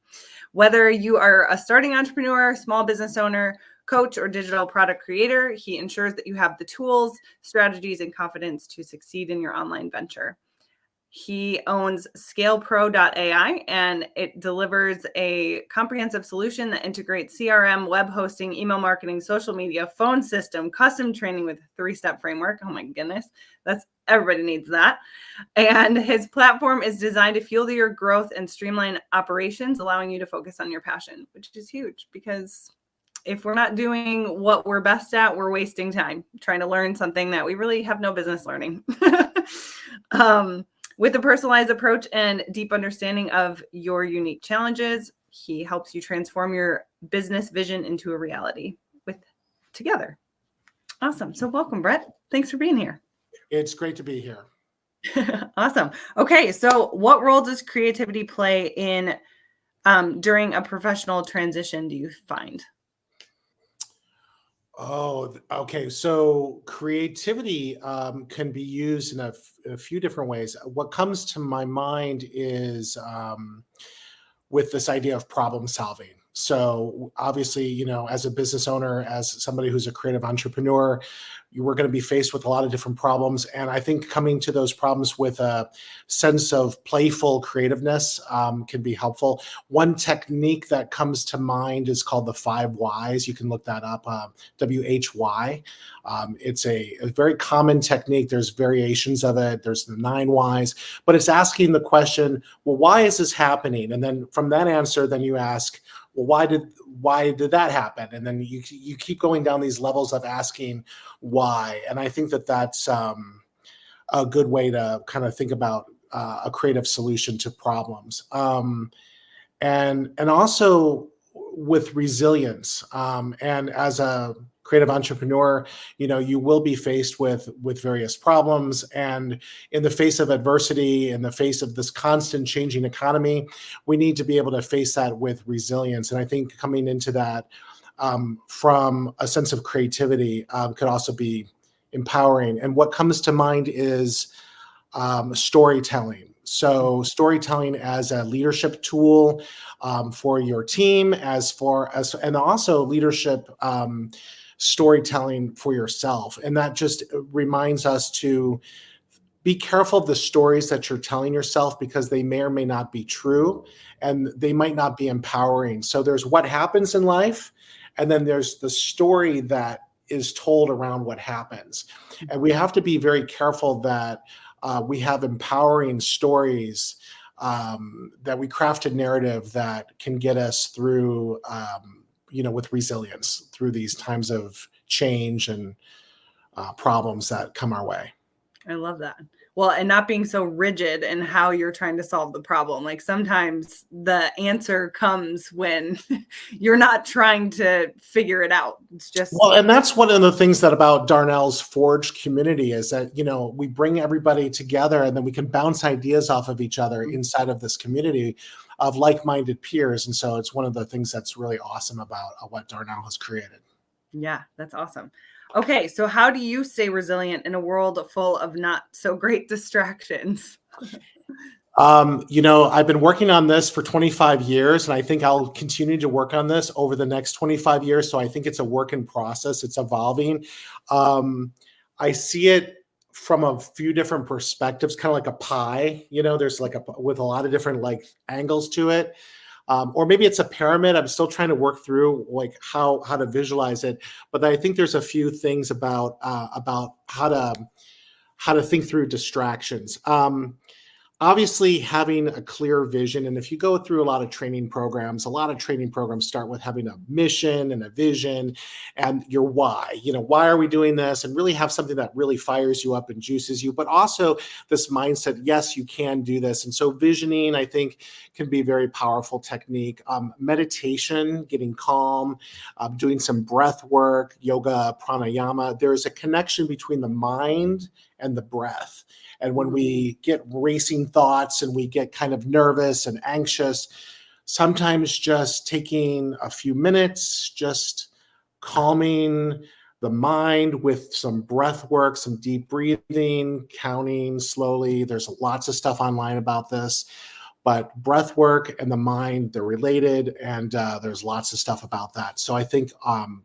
Whether you are a starting entrepreneur, small business owner, coach, or digital product creator, he ensures that you have the tools, strategies, and confidence to succeed in your online venture. He owns ScalePro.ai, and it delivers a comprehensive solution that integrates CRM, web hosting, email marketing, social media, phone system, custom training with a 3-step framework. Oh my goodness, everybody needs that. And his platform is designed to fuel your growth and streamline operations, allowing you to focus on your passion, which is huge because if we're not doing what we're best at, we're wasting time trying to learn something that we really have no business learning. With a personalized approach and deep understanding of your unique challenges, he helps you transform your business vision into a reality with together. Awesome. So welcome, Brett. Thanks for being here. It's great to be here. Awesome. Okay. So what role does creativity play in during a professional transition, do you find? Oh, okay. So creativity can be used in a few different ways. What comes to my mind is with this idea of problem solving. So obviously, you know, as a business owner, as somebody who's a creative entrepreneur, you were going to be faced with a lot of different problems. And I think coming to those problems with a sense of playful creativeness can be helpful. One technique that comes to mind is called the 5 whys. You can look that up, WHY. It's a very common technique. There's variations of it. There's the 9 whys, but it's asking the question, well, why is this happening? And then from that answer, then you ask, well, why did that happen? And then you keep going down these levels of asking why. And I think that that's a good way to kind of think about a creative solution to problems. And also with resilience. And as a creative entrepreneur, you know, you will be faced with various problems, and in the face of adversity, in the face of this constant changing economy, we need to be able to face that with resilience. And I think coming into that from a sense of creativity could also be empowering. And what comes to mind is storytelling. So storytelling as a leadership tool for your team, and also leadership storytelling for yourself. And that just reminds us to be careful of the stories that you're telling yourself, because they may or may not be true and they might not be empowering. So there's what happens in life, and then there's the story that is told around what happens. And we have to be very careful that we have empowering stories, that we craft a narrative that can get us through with resilience through these times of change and problems that come our way. I love that. Well, and not being so rigid in how you're trying to solve the problem. Like sometimes the answer comes when you're not trying to figure it out. It's just. Well, and that's one of the things that about Darnell's Forge community is that, you know, we bring everybody together and then we can bounce ideas off of each other inside of this community of like-minded peers. And so it's one of the things that's really awesome about what Darnell has created. Yeah, that's awesome. Okay, so how do you stay resilient in a world full of not so great distractions? I've been working on this for 25 years, and I think I'll continue to work on this over the next 25 years. So I think it's a work in process. It's evolving. I see it from a few different perspectives, kind of like a pie. You know, there's with a lot of different angles to it. Or maybe it's a pyramid. I'm still trying to work through how to visualize it. But I think there's a few things about how to think through distractions. Obviously, having a clear vision. And if you go through a lot of training programs start with having a mission and a vision and your why. You know, why are we doing this? And really have something that really fires you up and juices you, but also this mindset, yes, you can do this. And so visioning, I think, can be a very powerful technique. Meditation, getting calm, doing some breath work, yoga, pranayama. There's a connection between the mind and the breath. And when we get racing thoughts and we get kind of nervous and anxious, sometimes just taking a few minutes, just calming the mind with some breath work, some deep breathing, counting slowly. There's lots of stuff online about this, but breath work and the mind, they're related, and there's lots of stuff about that. So I think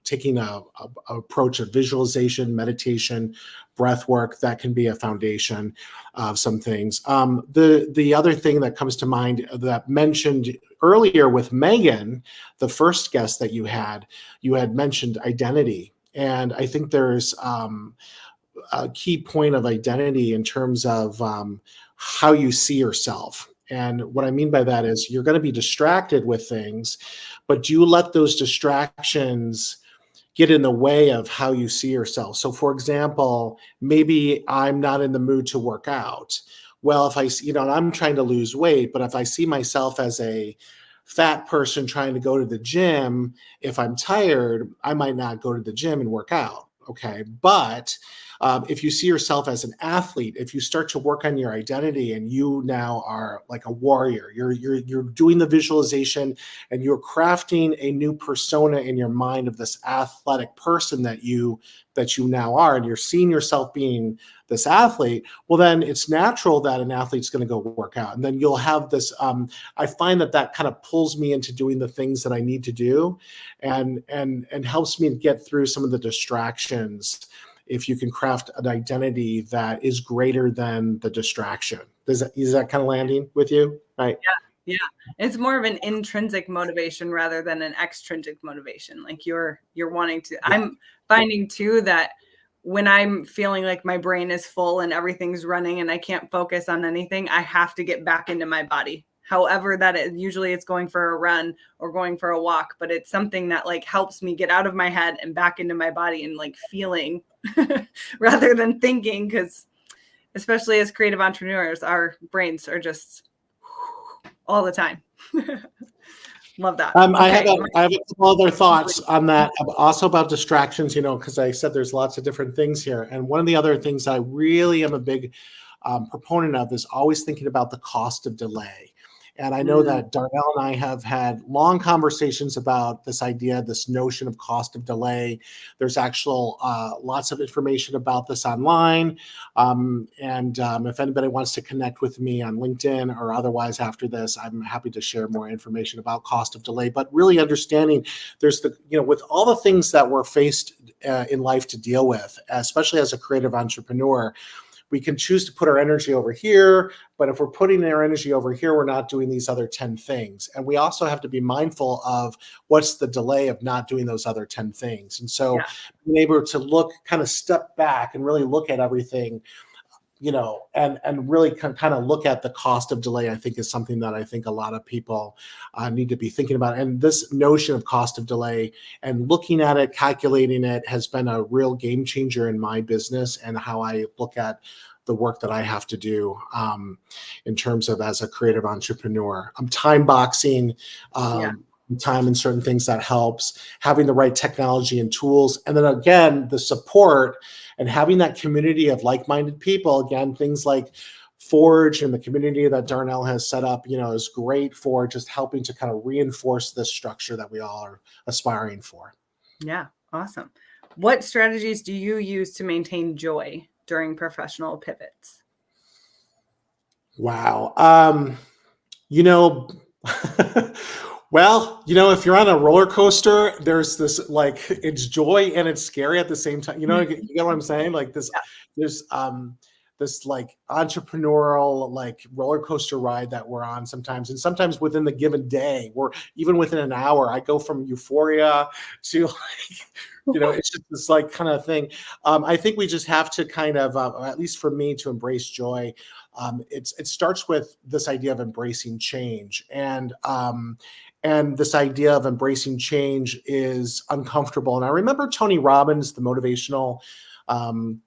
taking a approach of visualization, meditation, breath work, that can be a foundation of some things. The other thing that comes to mind that mentioned earlier with Megan, the first guest that you had mentioned identity. And I think there's a key point of identity in terms of how you see yourself. And what I mean by that is you're going to be distracted with things, but do you let those distractions get in the way of how you see yourself? So for example, maybe I'm not in the mood to work out. Well, if and I'm trying to lose weight, but if I see myself as a fat person trying to go to the gym, if I'm tired, I might not go to the gym and work out. Okay. But if you see yourself as an athlete, if you start to work on your identity and you now are like a warrior, you're doing the visualization and you're crafting a new persona in your mind of this athletic person that you now are, and you're seeing yourself being this athlete, well, then it's natural that an athlete's going to go work out. And then you'll have this, I find that kind of pulls me into doing the things that I need to do and helps me get through some of the distractions if you can craft an identity that is greater than the distraction. Is that kind of landing with you? Right. Yeah. It's more of an intrinsic motivation rather than an extrinsic motivation. Like you're wanting to, I'm finding too that when I'm feeling like my brain is full and everything's running and I can't focus on anything, I have to get back into my body. However, that is usually it's going for a run or going for a walk, but it's something that like helps me get out of my head and back into my body and like feeling rather than thinking. Because especially as creative entrepreneurs, our brains are just all the time. Love that. I have a couple other thoughts on that, also about distractions, because I said there's lots of different things here. And one of the other things I really am a big proponent of is always thinking about the cost of delay. And I know that Darnell and I have had long conversations about this idea, this notion of cost of delay. There's actual lots of information about this online. If anybody wants to connect with me on LinkedIn or otherwise after this, I'm happy to share more information about cost of delay. But really understanding there's with all the things that we're faced in life to deal with, especially as a creative entrepreneur, we can choose to put our energy over here, but if we're putting our energy over here, we're not doing these other 10 things. And we also have to be mindful of what's the delay of not doing those other 10 things. And so being able to kind of step back and really look at everything, and really kind of look at the cost of delay, I think is something that I think a lot of people need to be thinking about. And this notion of cost of delay and looking at it, calculating it has been a real game changer in my business and how I look at the work that I have to do in terms of as a creative entrepreneur. I'm time boxing time and certain things that helps, having the right technology and tools. And then again, the support and having that community of like-minded people, again, things like Forge and the community that Darnell has set up, is great for just helping to kind of reinforce this structure that we all are aspiring for. Yeah. Awesome. What strategies do you use to maintain joy during professional pivots? Wow. Well, if you're on a roller coaster, there's this it's joy and it's scary at the same time. You get what I'm saying? Like this, there's this entrepreneurial roller coaster ride that we're on sometimes, and sometimes within the given day, or even within an hour, I go from euphoria to it's just this kind of thing. I think we just have to kind of, at least for me, to embrace joy. It starts with this idea of embracing change, and this idea of embracing change is uncomfortable. And I remember Tony Robbins, the motivational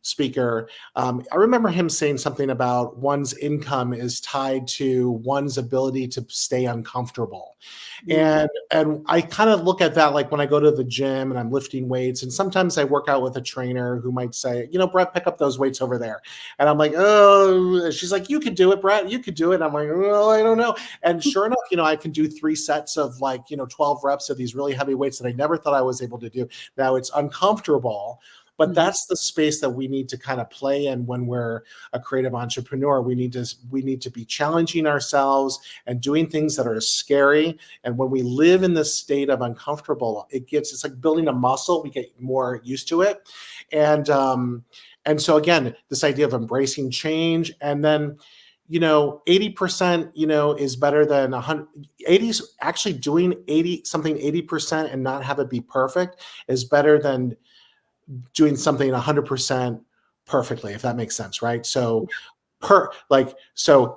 speaker. I remember him saying something about one's income is tied to one's ability to stay uncomfortable. And I kind of look at that like when I go to the gym and I'm lifting weights, and sometimes I work out with a trainer who might say, Brett, pick up those weights over there. And I'm like, oh, she's like, you could do it, Brett, you could do it. And I'm like, oh, I don't know. And sure enough, I can do 3 sets of 12 reps of these really heavy weights that I never thought I was able to do. Now it's uncomfortable. But that's the space that we need to kind of play in when we're a creative entrepreneur. We need to be challenging ourselves and doing things that are scary. And when we live in this state of uncomfortable, it's like building a muscle. We get more used to it. And so again, this idea of embracing change, and then 80%, is better than 100. 80s actually doing 80% and not have it be perfect is better than doing something 100% perfectly, if that makes sense, right? So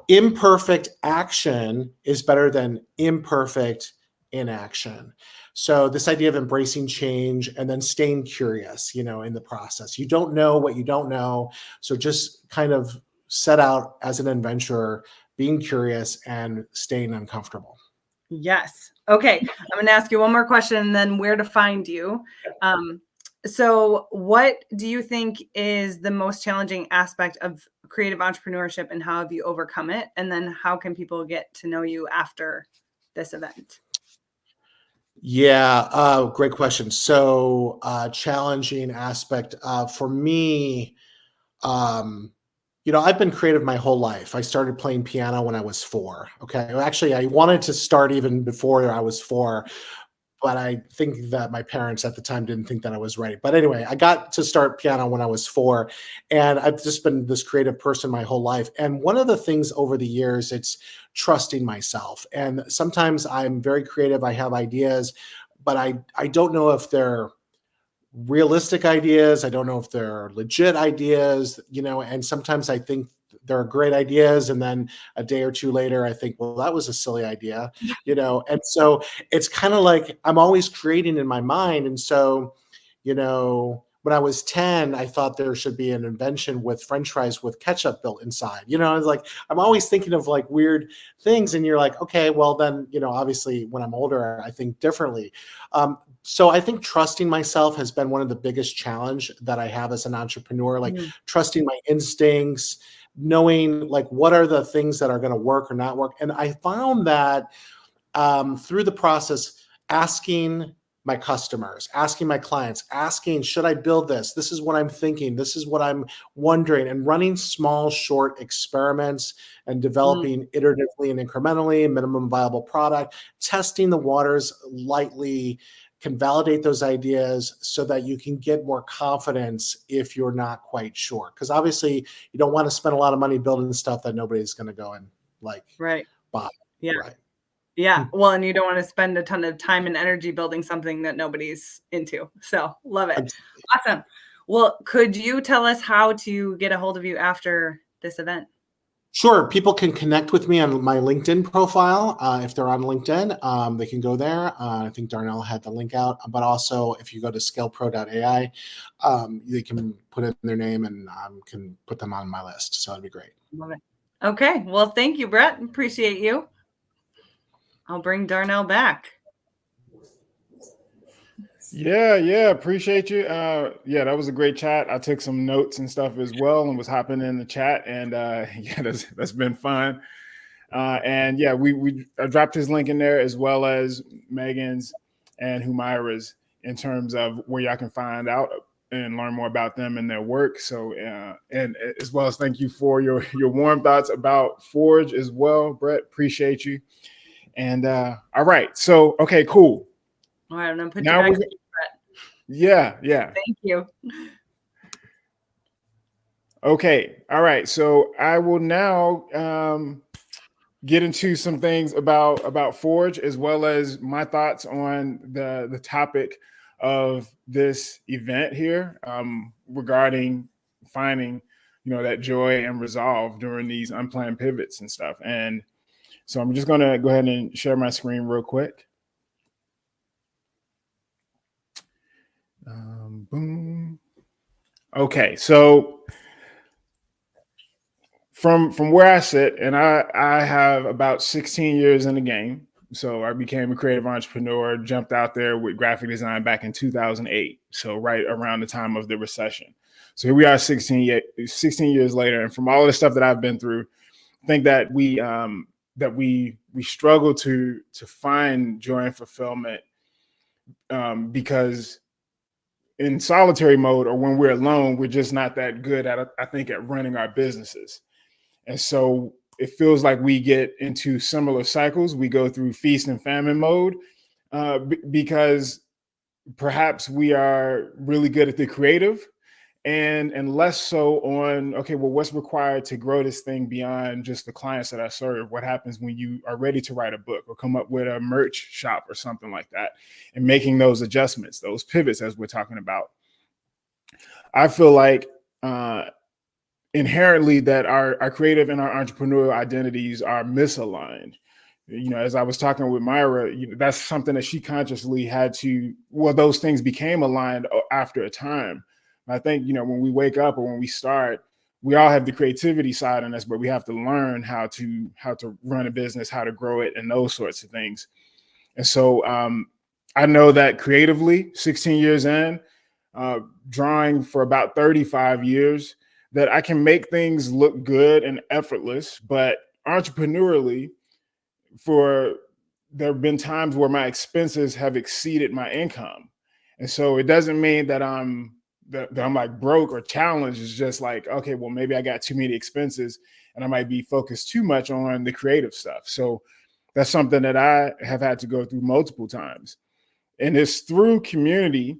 imperfect action is better than imperfect inaction. So this idea of embracing change and then staying curious, in the process. You don't know what you don't know. So just kind of set out as an adventurer, being curious and staying uncomfortable. Yes. Okay, I'm going to ask you one more question and then where to find you. So what do you think is the most challenging aspect of creative entrepreneurship and how have you overcome it? And then how can people get to know you after this event? Yeah, great question. So, challenging aspect for me, um, I've been creative my whole life. I started playing piano when I was 4. Okay, well, actually, I wanted to start even before I was 4, but I think that my parents at the time didn't think that I was ready. But anyway, I got to start piano when I was 4, and I've just been this creative person my whole life. And one of the things over the years, it's trusting myself. And sometimes I'm very creative. I have ideas, but I don't know if they're realistic ideas. I don't know if they're legit ideas, and sometimes I think there are great ideas. And then a day or two later, I think, well, that was a silly idea, and so it's kind of like I'm always creating in my mind. And so, when I was 10, I thought there should be an invention with French fries with ketchup built inside. It's like I'm always thinking of like weird things, and you're like, okay, well then, obviously when I'm older, I think differently. So I think trusting myself has been one of the biggest challenge that I have as an entrepreneur, like trusting my instincts, knowing like what are the things that are going to work or not work. And I found that through the process, asking my customers, asking my clients, asking, should I build this? This is what I'm thinking. This is what I'm wondering, and running small, short experiments and developing iteratively and incrementally, minimum viable product, testing the waters lightly can validate those ideas so that you can get more confidence if you're not quite sure. Because obviously you don't want to spend a lot of money building stuff that nobody's going to go and like buy. Yeah. Right. Yeah. Well, and you don't want to spend a ton of time and energy building something that nobody's into. So love it. Awesome. Well, could you tell us how to get a hold of you after this event? Sure. People can connect with me on my LinkedIn profile. If they're on LinkedIn, they can go there. I think Darnell had the link out, but also if you go to scalepro.ai, they can put in their name and can put them on my list. So that'd be great. Love it. Okay. Well, thank you, Brett. Appreciate you. I'll bring Darnell back. Yeah, appreciate you. Yeah, that was a great chat. I took some notes and stuff as well and was hopping in the chat, and yeah, that's been fun. And yeah, I dropped his link in there as well as Megan's and Humaira's in terms of where y'all can find out and learn more about them and their work. So, and as well as thank you for your warm thoughts about Forge as well, Brett. Appreciate you. And all right, so okay, cool. All right, I'm gonna put now you back. Yeah. Thank you. Okay. All right. So I will now get into some things about Forge as well as my thoughts on the topic of this event here regarding finding, that joy and resolve during these unplanned pivots and stuff. And so I'm just going to go ahead and share my screen real quick. Boom. Okay, so from where I sit, and I have about 16 years in the game. So I became a creative entrepreneur, jumped out there with graphic design back in 2008. So right around the time of the recession. So here we are 16 years later. And from all of the stuff that I've been through, I think that we struggle to find joy and fulfillment because in solitary mode or when we're alone, we're just not that good at, I think, at running our businesses. And so it feels like we get into similar cycles. We go through feast and famine mode because perhaps we are really good at the creative and less so on, okay, well, what's required to grow this thing beyond just the clients that I serve? What happens when you are ready to write a book or come up with a merch shop or something like that, and making those adjustments, those pivots, as we're talking about. I feel like inherently that our creative and our entrepreneurial identities are misaligned. As I was talking with Myra, that's something that she consciously had to, well, those things became aligned after a time. I think, when we wake up or when we start, we all have the creativity side in us, but we have to learn how to run a business, how to grow it, and those sorts of things. And so I know that creatively, 16 years in, drawing for about 35 years, that I can make things look good and effortless, but entrepreneurially, there have been times where my expenses have exceeded my income. And so it doesn't mean that I'm like broke or challenged. It's just like, okay, well, maybe I got too many expenses and I might be focused too much on the creative stuff. So that's something that I have had to go through multiple times. And it's through community,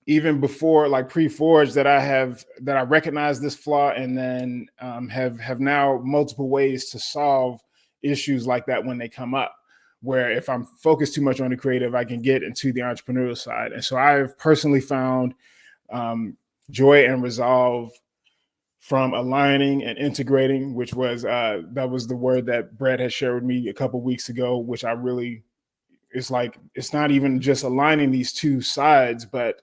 even before like pre-Forge, that I recognize this flaw, and then have now multiple ways to solve issues like that when they come up, where if I'm focused too much on the creative, I can get into the entrepreneurial side. And so I've personally found joy and resolve from aligning and integrating, which was that was the word that Brett had shared with me a couple of weeks ago, which I really, it's like, it's not even just aligning these two sides, but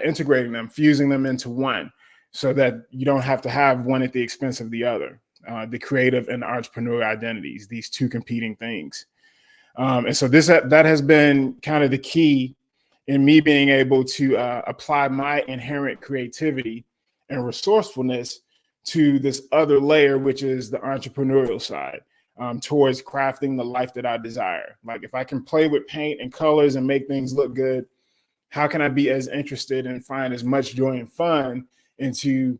integrating them, fusing them into one, so that you don't have to have one at the expense of the other. The creative and the entrepreneurial identities, these two competing things. And so that has been kind of the key in me being able to apply my inherent creativity and resourcefulness to this other layer, which is the entrepreneurial side, towards crafting the life that I desire. Like, if I can play with paint and colors and make things look good, how can I be as interested and find as much joy and fun into,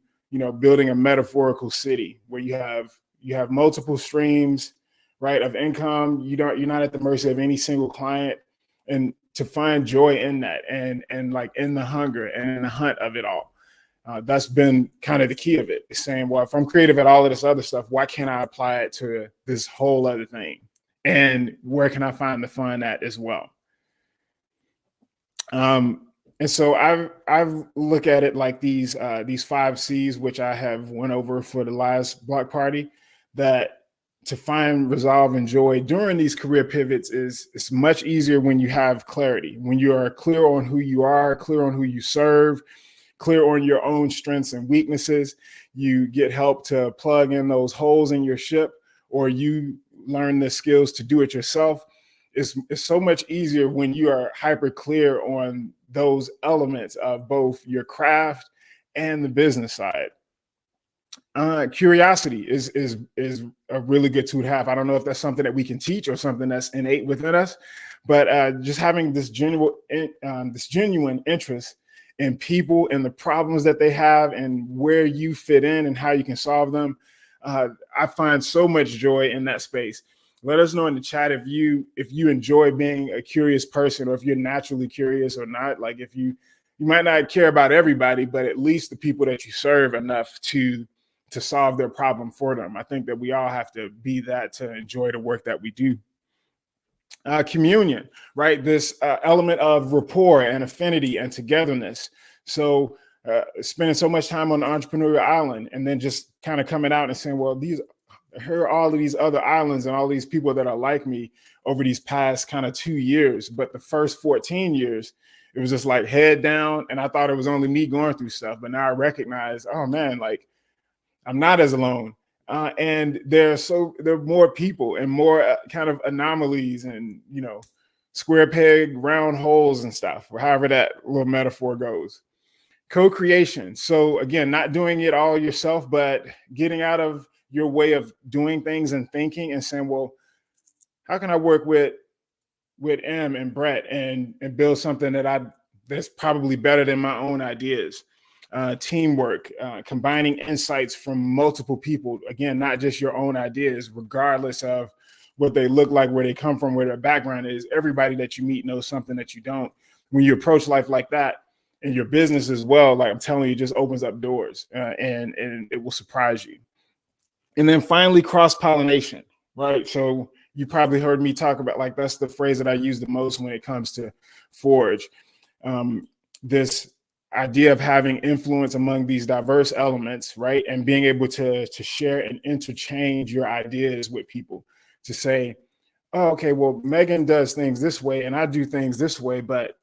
building a metaphorical city where you have multiple streams, right, of income. You're not at the mercy of any single client, and to find joy in that, and like in the hunger and in the hunt of it all. That's been kind of the key of it. It's saying, well, if I'm creative at all of this other stuff, why can't I apply it to this whole other thing? And where can I find the fun at as well? And so I've looked at it like these 5 C's, which I have went over for the last block party, that to find resolve and joy during these career pivots it's much easier when you have clarity, when you are clear on who you are, clear on who you serve, clear on your own strengths and weaknesses. You get help to plug in those holes in your ship, or you learn the skills to do it yourself. It's so much easier when you are hyper clear on those elements of both your craft and the business side. Curiosity is a really good tool to have. I don't know if that's something that we can teach or something that's innate within us, but just having this genuine interest in people and the problems that they have and where you fit in and how you can solve them. I find so much joy in that space. Let us know in the chat if you enjoy being a curious person, or if you're naturally curious or not. Like, if you might not care about everybody, but at least the people that you serve enough to solve their problem for them. I think that we all have to be that to enjoy the work that we do. Communion, right? This element of rapport and affinity and togetherness. So spending so much time on the entrepreneurial island, and then just kind of coming out and saying, well, here are all of these other islands and all these people that are like me over these past kind of 2 years. But the first 14 years, it was just like head down. And I thought it was only me going through stuff. But now I recognize, oh man, like, I'm not as alone. And there are more people and more kind of anomalies and, square peg, round holes and stuff, or however that little metaphor goes. Co-creation. So again, not doing it all yourself, but getting out of your way of doing things and thinking and saying, well, how can I work with Em and Brett and build something that's probably better than my own ideas? Teamwork, combining insights from multiple people. Again, not just your own ideas, regardless of what they look like, where they come from, where their background is. Everybody that you meet knows something that you don't. When you approach life like that, and your business as well, like I'm telling you, it just opens up doors, and it will surprise you. And then finally, cross-pollination, right? So you probably heard me talk about, like, that's the phrase that I use the most when it comes to Forge. This idea of having influence among these diverse elements, right? And being able to share and interchange your ideas with people, to say, oh, okay, well, Megan does things this way and I do things this way, but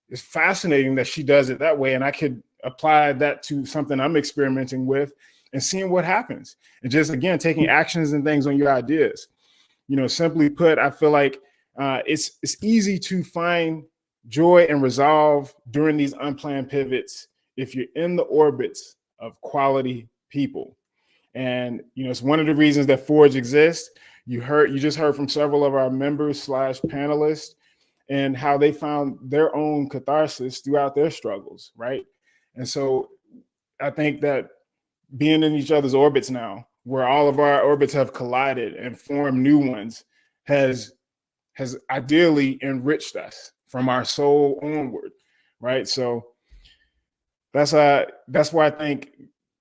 it's fascinating that she does it that way. And I could apply that to something I'm experimenting with and seeing what happens. And just, again, taking actions and things on your ideas. Simply put, I feel like It's easy to find joy and resolve during these unplanned pivots if you're in the orbits of quality people. And it's one of the reasons that Forge exists. You just heard from several of our members / panelists and how they found their own catharsis throughout their struggles, right? And so I think that being in each other's orbits now, where all of our orbits have collided and formed new ones, has ideally enriched us from our soul onward, right? So that's why I think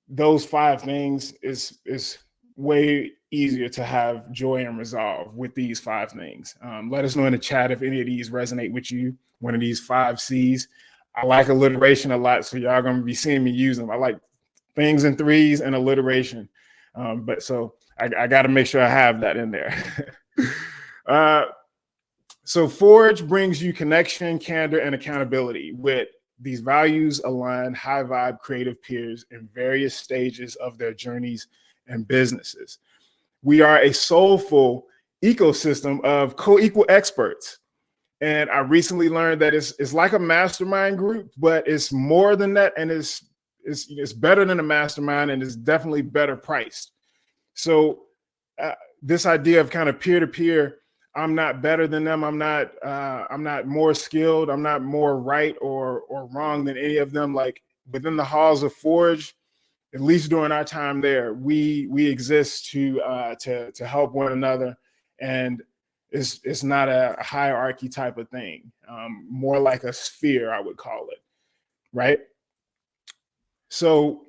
those 5 things is way easier to have joy and resolve with these 5 things. Let us know in the chat if any of these resonate with you, one of these 5 C's. I like alliteration a lot, so y'all gonna be seeing me use them. I like things in 3s and alliteration. But so I got to make sure I have that in there. So Forge brings you connection, candor, and accountability with these values aligned, high vibe creative peers in various stages of their journeys and businesses. We are a soulful ecosystem of co-equal experts. And I recently learned that it's like a mastermind group, but it's more than that. And it's better than a mastermind, and it's definitely better priced. So this idea of kind of peer-to-peer, I'm not better than them. I'm not more skilled. I'm not more right or wrong than any of them. Like within the halls of Forge, at least during our time there, we exist to help one another, and it's not a hierarchy type of thing. More like a sphere, I would call it, right? So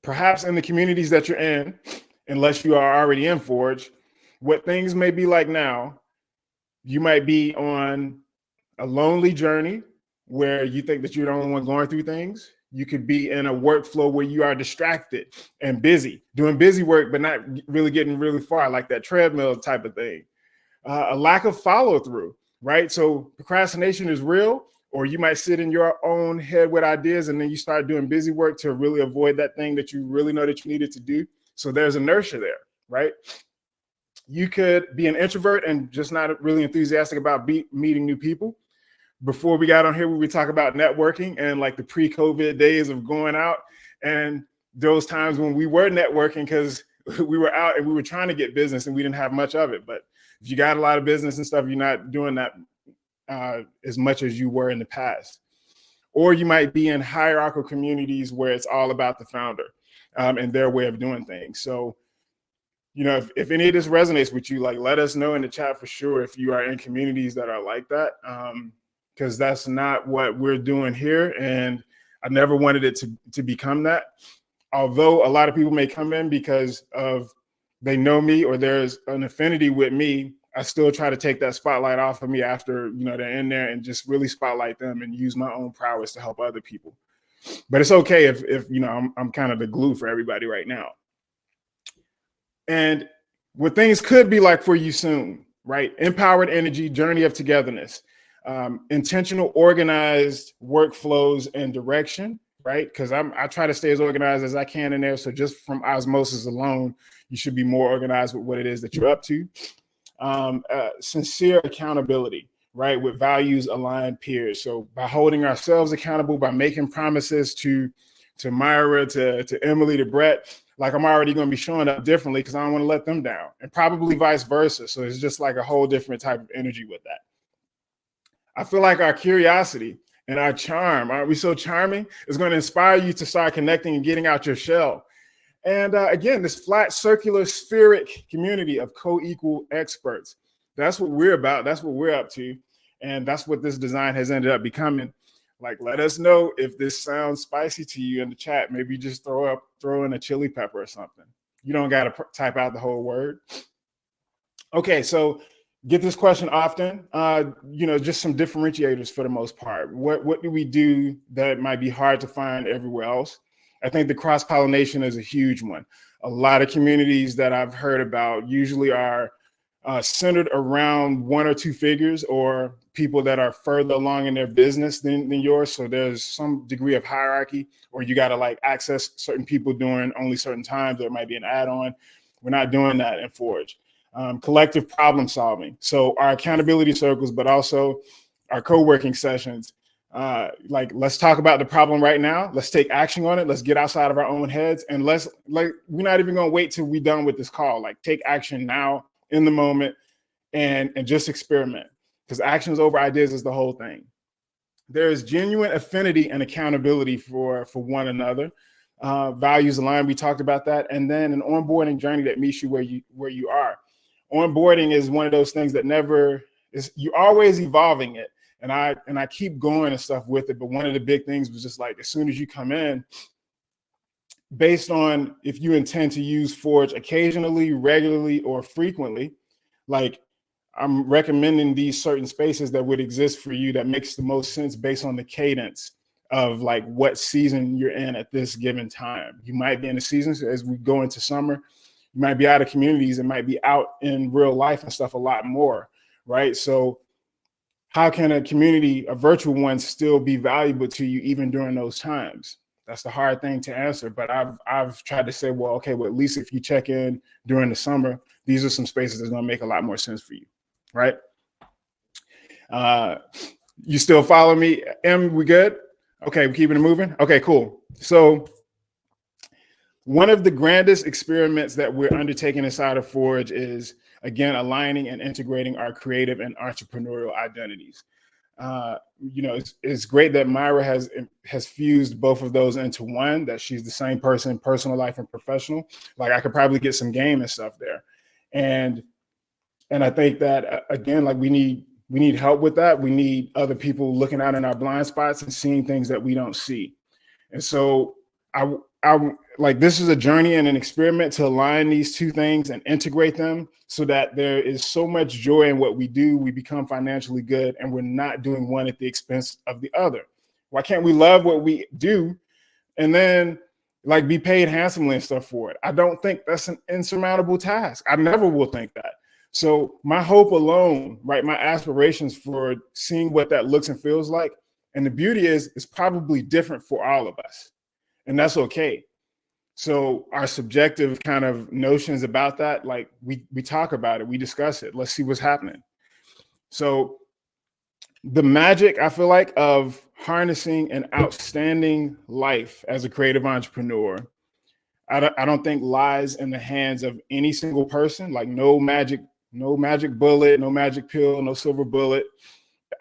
perhaps in the communities that you're in, unless you are already in Forge, what things may be like now, you might be on a lonely journey where you think that you're the only one going through things. You could be in a workflow where you are distracted and busy, doing busy work, but not really getting really far, like that treadmill type of thing. A lack of follow through, right? So procrastination is real, or you might sit in your own head with ideas and then you start doing busy work to really avoid that thing that you really know that you needed to do. So there's inertia there, right? You could be an introvert and just not really enthusiastic about meeting new people. Before we got on here, we would talk about networking and like the pre-COVID days of going out and those times when we were networking because we were out and we were trying to get business and we didn't have much of it. But if you got a lot of business and stuff, you're not doing that as much as you were in the past. Or you might be in hierarchical communities where it's all about the founder and their way of doing things. So, if any of this resonates with you, like let us know in the chat for sure if you are in communities that are like that, because that's not what we're doing here. And I never wanted it to become that. Although a lot of people may come in because they know me or there's an affinity with me, I still try to take that spotlight off of me after, they're in there and just really spotlight them and use my own prowess to help other people. But it's okay if I'm kind of the glue for everybody right now. And what things could be like for you soon, right? Empowered energy, journey of togetherness, intentional, organized workflows and direction, right? Because I try to stay as organized as I can in there. So just from osmosis alone, you should be more organized with what it is that you're up to. Sincere accountability, right? With values aligned peers. So by holding ourselves accountable, by making promises to Myra, to Emily, to Brett, like I'm already going to be showing up differently because I don't want to let them down, and probably vice versa. So it's just like a whole different type of energy with that. I feel like our curiosity and our charm, aren't we so charming? Is going to inspire you to start connecting and getting out your shell. And again, this flat, circular, spheric community of co-equal experts. That's what we're about. That's what we're up to. And that's what this design has ended up becoming. Like, let us know if this sounds spicy to you in the chat. Maybe just throw in a chili pepper or something. You don't got to type out the whole word. Okay, so get this question often. Just some differentiators for the most part. What do we do that might be hard to find everywhere else? I think the cross-pollination is a huge one. A lot of communities that I've heard about usually are centered around 1 or 2 figures or people that are further along in their business than yours. So there's some degree of hierarchy, or you got to like access certain people during only certain times. There might be an add-on. We're not doing that in Forge. collective problem solving. So our accountability circles, but also our co-working sessions. Like, let's talk about the problem right now. Let's take action on it. Let's get outside of our own heads, and we're not even going to wait till we're done with this call. Like, take action now in the moment, and just experiment, because actions over ideas is the whole thing. There is genuine affinity and accountability for one another. Values aligned. We talked about that, and then an onboarding journey that meets you where you are. Onboarding is one of those things that never is. You're always evolving it. And I keep going and stuff with it. But one of the big things was just like, as soon as you come in, based on if you intend to use Forge occasionally, regularly, or frequently, like, I'm recommending these certain spaces that would exist for you that makes the most sense based on the cadence of like what season you're in at this given time. You might be in a season as we go into summer. You might be out of communities and might be out in real life and stuff a lot more, right? So how can a community, a virtual one, still be valuable to you even during those times? That's the hard thing to answer. But I've tried to say, well, okay, well, at least if you check in during the summer, these are some spaces that's going to make a lot more sense for you, right? You still follow me? Em, we good? Okay, we're keeping it moving? Okay, cool. So one of the grandest experiments that we're undertaking inside of Forge is, again, aligning and integrating our creative and entrepreneurial identities. It's great that Myra has fused both of those into one, that she's the same person, personal life and professional. Like, I could probably get some game and stuff there. And I think that, again, like, we need help with that. We need other people looking out in our blind spots and seeing things that we don't see. And so I like, this is a journey and an experiment to align these two things and integrate them so that there is so much joy in what we do. We become financially good, and we're not doing one at the expense of the other. Why can't we love what we do and then like be paid handsomely and stuff for it? I don't think that's an insurmountable task. I never will think that. So my hope alone, right, my aspirations for seeing what that looks and feels like, and the beauty is, it's probably different for all of us, and that's okay. So our subjective kind of notions about that, like, we talk about it, we discuss it. Let's see what's happening. So the magic, I feel like, of harnessing an outstanding life as a creative entrepreneur, I don't think lies in the hands of any single person. Like, no magic bullet, no magic pill, no silver bullet.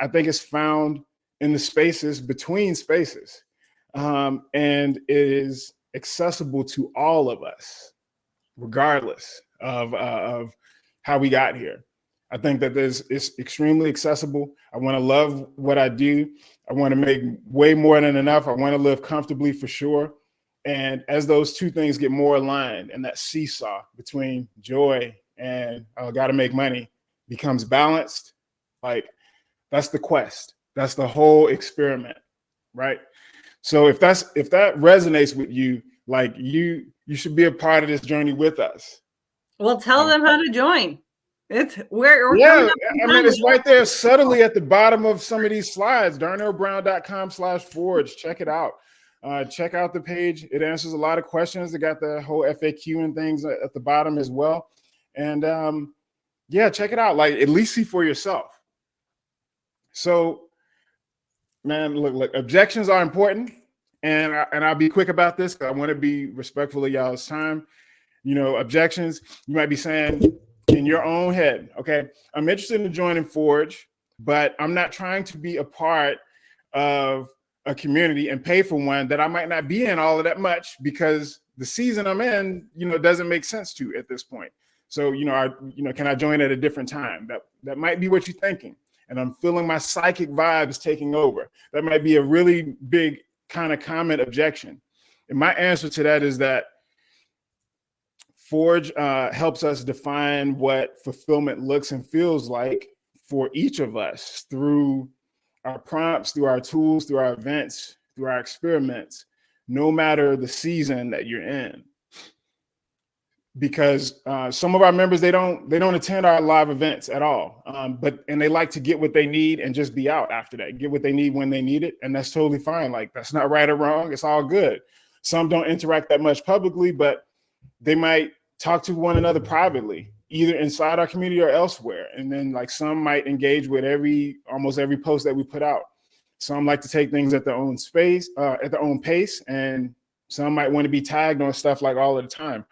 I think it's found in the spaces between spaces, and it is accessible to all of us, regardless of how we got here. I think that it's extremely accessible. I want to love what I do. I want to make way more than enough. I want to live comfortably, for sure. And as those two things get more aligned, and that seesaw between joy and got to make money becomes balanced, like, that's the quest. That's the whole experiment, right? So if that resonates with you, like, you should be a part of this journey with us. Well, tell them how to join. It's where yeah, I mean, it's right there subtly at the bottom of some of these slides. darnellbrown.com/forge. Check it out. Check out the page. It answers a lot of questions. They got the whole FAQ and things at the bottom as well. And yeah, check it out. Like, at least see for yourself. So, man, look, objections are important, and I'll be quick about this because I want to be respectful of y'all's time. Objections, you might be saying in your own head, okay, I'm interested in joining Forge, but I'm not trying to be a part of a community and pay for one that I might not be in all of that much, because the season I'm in, doesn't make sense to at this point. So, can I join at a different time? That might be what you're thinking. And I'm feeling my psychic vibes taking over. That might be a really big kind of common objection. And my answer to that is that Forge helps us define what fulfillment looks and feels like for each of us through our prompts, through our tools, through our events, through our experiments, no matter the season that you're in. Because some of our members, they don't attend our live events at all, and they like to get what they need and just be out after that, get what they need when they need it, and that's totally fine. Like, that's not right or wrong. It's all good. Some don't interact that much publicly, but they might talk to one another privately, either inside our community or elsewhere. And then like some might engage with almost every post that we put out. Some like to take things at their own space, at their own pace, and some might want to be tagged on stuff like all of the time.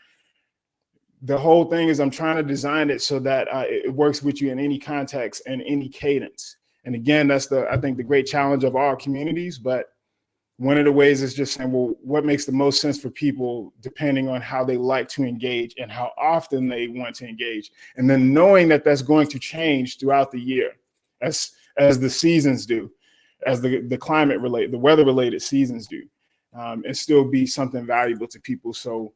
The whole thing is I'm trying to design it so that it works with you in any context and any cadence. And again, that's I think the great challenge of all communities. But one of the ways is just saying, well, what makes the most sense for people depending on how they like to engage and how often they want to engage. And then knowing that that's going to change throughout the year as the seasons do, as the climate related, the weather related seasons do, and still be something valuable to people. So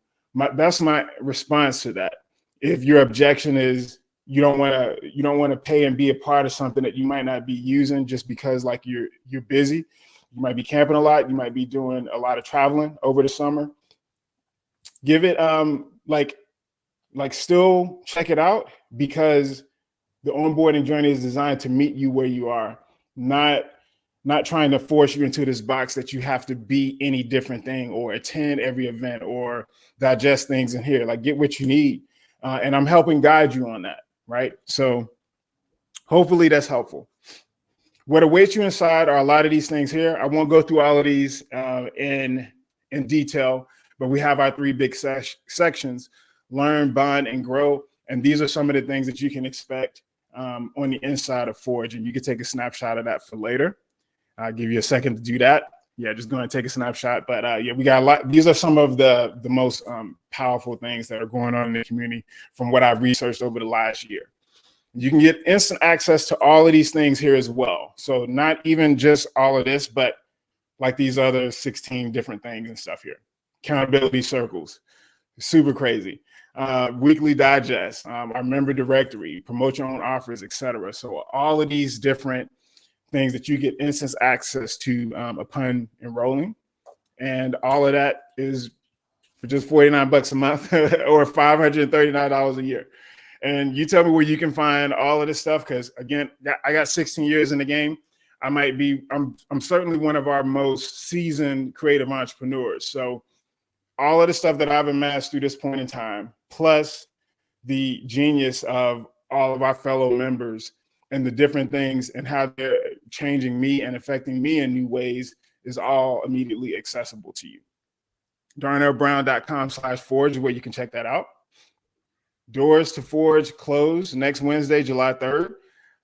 that's my response to that. If your objection is you don't want to pay and be a part of something that you might not be using just because like you're busy, you might be camping a lot, you might be doing a lot of traveling over the summer, give it like still check it out, because the onboarding journey is designed to meet you where you are, not trying to force you into this box that you have to be any different thing or attend every event or digest things in here. Like, get what you need. And I'm helping guide you on that, right? So hopefully that's helpful. What awaits you inside are a lot of these things here. I won't go through all of these in detail, but we have our 3 big sections: learn, bond, and grow. And these are some of the things that you can expect on the inside of Forge. And you can take a snapshot of that for later. I'll give you a second to do that. Yeah, just go and take a snapshot. But yeah, we got a lot. These are some of the most powerful things that are going on in the community from what I've researched over the last year. You can get instant access to all of these things here as well. So not even just all of this, but like these other 16 different things and stuff here. Accountability circles, super crazy. Weekly digest, our member directory, promote your own offers, etc. So all of these different things that you get instant access to upon enrolling. And all of that is for just $49 a month or $539 a year. And you tell me where you can find all of this stuff, because again, I got 16 years in the game. I'm certainly one of our most seasoned creative entrepreneurs. So all of the stuff that I've amassed through this point in time, plus the genius of all of our fellow members and the different things and how they're changing me and affecting me in new ways, is all immediately accessible to you. darnellbrown.com/forge is where you can check that out. Doors to Forge close next Wednesday, July 3rd.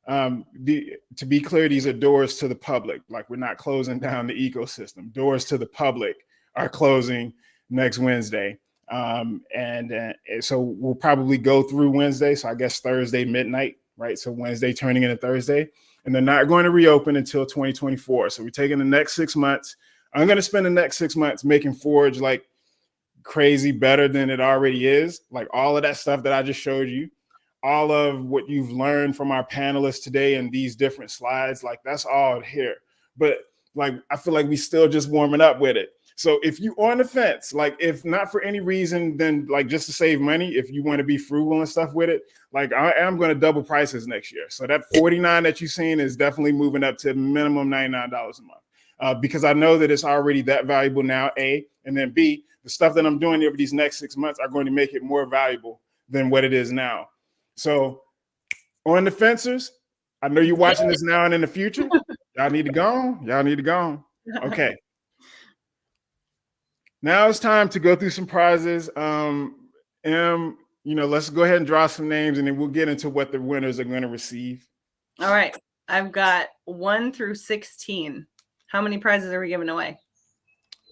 To be clear, these are doors to the public. Like, we're not closing down the ecosystem. Doors to the public are closing next Wednesday. And so we'll probably go through Wednesday. So I guess Thursday midnight, right? So Wednesday turning into Thursday. And they're not going to reopen until 2024. So we're taking the next 6 months. I'm going to spend the next 6 months making Forge like crazy better than it already is. Like all of that stuff that I just showed you, all of what you've learned from our panelists today and these different slides, like that's all here. But like, I feel like we still just warming up with it. So if you on the fence, like if not for any reason, then like just to save money, if you want to be frugal and stuff with it, like I am going to double prices next year. So that $49 that you've seen is definitely moving up to minimum $99 a month, because I know that it's already that valuable now, A, and then B, the stuff that I'm doing over these next 6 months are going to make it more valuable than what it is now. So on the fencers, I know you're watching this now and in the future. Y'all need to go on. Y'all need to go on. Okay. Now it's time to go through some prizes. Let's go ahead and draw some names and then we'll get into what the winners are going to receive. All right. I've got 1 through 16. How many prizes are we giving away?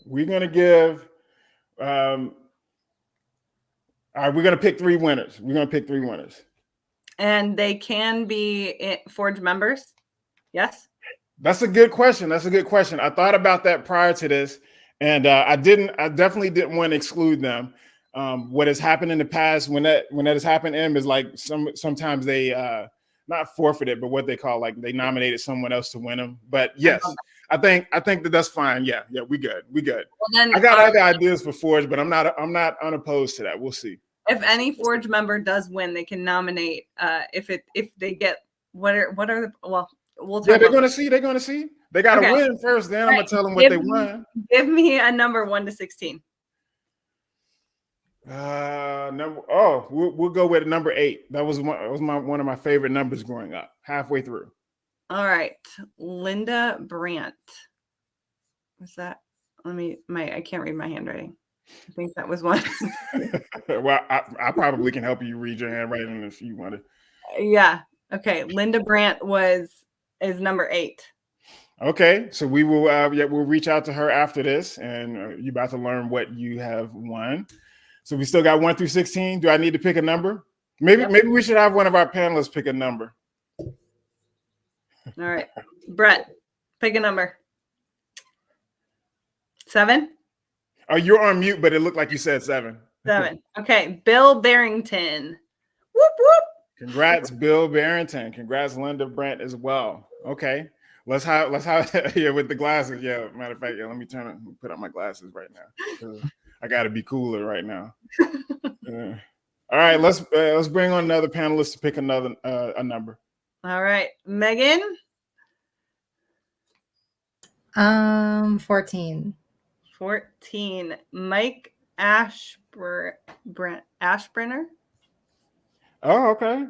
We're going to give, all right, we're going to pick 3 winners. We're going to pick 3 winners. And they can be Forge members? Yes? That's a good question. That's a good question. I thought about that prior to this. And I definitely didn't want to exclude them. What has happened in the past when that has happened is like sometimes they not forfeited, but what they call like they nominated someone else to win them. But yes, I think that's fine. Yeah, we good. Well, then, I got other ideas for Forge, but I'm not unopposed to that. We'll see. If any Forge member does win, they can nominate. If they get what are the we'll talk. Yeah, they're gonna see. They got to win first. Then I'm gonna tell them what they won. Give me a number 1 to 16. Number. Oh, we'll go with number 8. That was one of my favorite numbers growing up. Halfway through. All right. Linda Brandt. Was that? I can't read my handwriting. I think that was one. Well, I probably can help you read your handwriting if you want to. Yeah. Okay. Linda Brandt is number 8. Okay, so we will we'll reach out to her after this, and you're about to learn what you have won. So we still got 1 through 16. Do I need to pick a number? Maybe we should have one of our panelists pick a number. All right. Brett, pick a number. 7? Oh, you're on mute, but it looked like you said 7. 7. Okay. Bill Barrington. Whoop, whoop. Congrats, Bill Barrington. Congrats, Linda Brandt as well. Okay. Let's have yeah, with the glasses. Yeah, matter of fact, yeah, let me put on my glasses right now. I gotta be cooler right now. All right, let's bring on another panelist to pick a number. All right. Megan. 14. 14. Mike Ashbrenner. Oh, okay.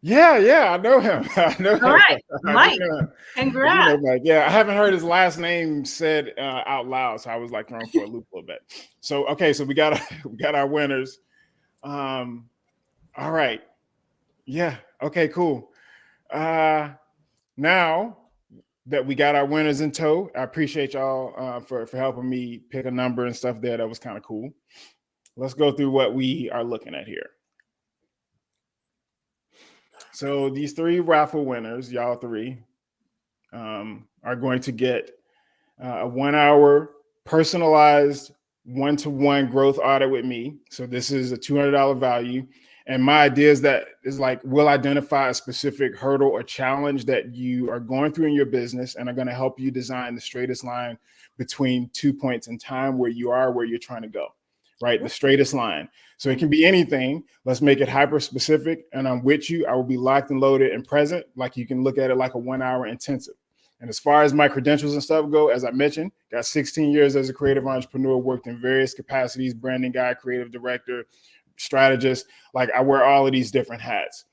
Yeah, I know him. I know him. All right, Mike. Congrats. Mike. Yeah, I haven't heard his last name said out loud, so I was like thrown for a loop a little bit. So okay, so we got our winners. All right. Yeah. Okay. Cool. Now that we got our winners in tow, I appreciate y'all for helping me pick a number and stuff there. That was kind of cool. Let's go through what we are looking at here. So these 3 raffle winners, y'all 3, are going to get a 1-hour personalized one-to-one growth audit with me. So this is a $200 value. And my idea is like, we'll identify a specific hurdle or challenge that you are going through in your business and are going to help you design the straightest line between 2 points in time where you are, where you're trying to go, right? The straightest line. So it can be anything. Let's make it hyper specific. And I'm with you. I will be locked and loaded and present. Like you can look at it like a 1-hour intensive. And as far as my credentials and stuff go, as I mentioned, got 16 years as a creative entrepreneur, worked in various capacities, branding guy, creative director, strategist. Like I wear all of these different hats,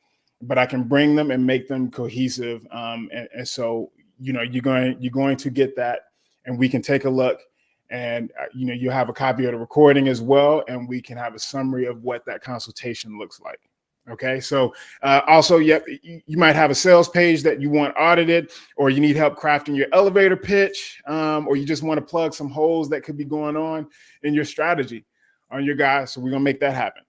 but I can bring them and make them cohesive. And so, you're going to get that, and we can take a look. And, you have a copy of the recording as well, and we can have a summary of what that consultation looks like. Okay. So also, you might have a sales page that you want audited, or you need help crafting your elevator pitch, or you just want to plug some holes that could be going on in your strategy on your guys. So we're going to make that happen.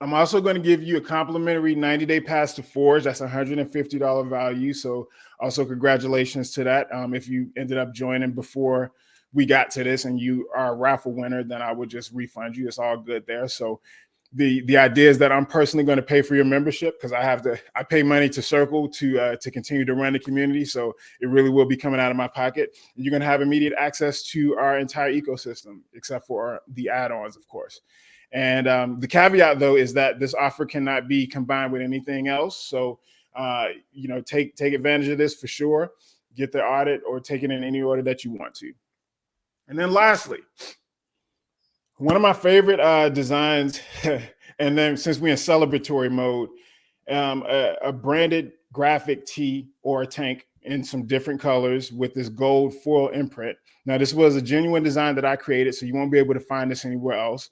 I'm also going to give you a complimentary 90-day pass to Forge. That's $150 value. So also congratulations to that. If you ended up joining before we got to this and you are a raffle winner, then I would just refund you. It's all good there. So the idea is that I'm personally going to pay for your membership because I pay money to Circle to continue to run the community. So it really will be coming out of my pocket. You're going to have immediate access to our entire ecosystem, except for the add-ons, of course. And the caveat, though, is that this offer cannot be combined with anything else. So, take advantage of this for sure. Get the audit or take it in any order that you want to. And then lastly, one of my favorite designs, and then since we're in celebratory mode, a branded graphic tee or a tank in some different colors with this gold foil imprint. Now, this was a genuine design that I created, so you won't be able to find this anywhere else.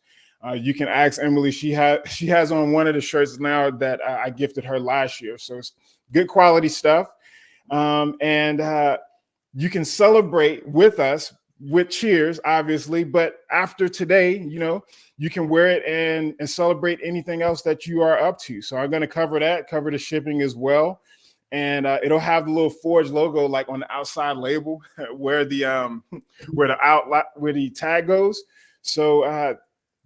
You can ask Emily. She has on one of the shirts now that I gifted her last year. So it's good quality stuff. And you can celebrate with us with cheers, obviously. But after today, you can wear it and celebrate anything else that you are up to. So I'm going to cover the shipping as well. And it'll have the little Forge logo like on the outside label where the tag goes. So I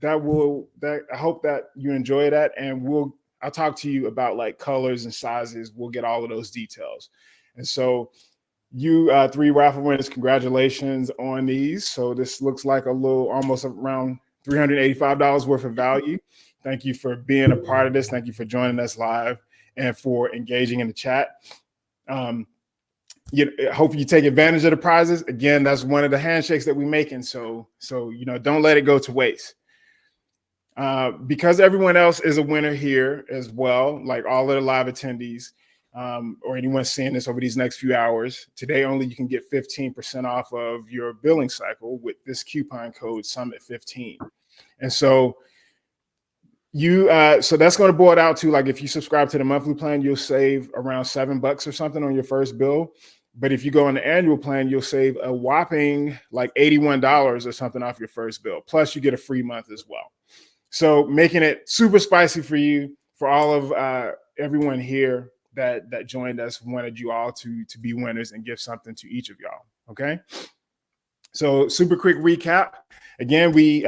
hope that you enjoy that, and I'll talk to you about like colors and sizes. We'll get all of those details. And so you 3 raffle winners, congratulations on these. So this looks like almost around $385 worth of value. Thank you for being a part of this. Thank you for joining us live and for engaging in the chat. I hope you take advantage of the prizes. Again, that's one of the handshakes that we're making. So don't let it go to waste. Because everyone else is a winner here as well, like all of the live attendees, or anyone seeing this over these next few hours, today only you can get 15% off of your billing cycle with this coupon code Summit15. And so so that's going to boil out to, like, if you subscribe to the monthly plan, you'll save around $7 or something on your first bill. But if you go on the annual plan, you'll save a whopping like $81 or something off your first bill. Plus you get a free month as well. So making it super spicy for you, for all of everyone here that joined us, wanted you all to be winners and give something to each of y'all. Okay. So super quick recap. Again, we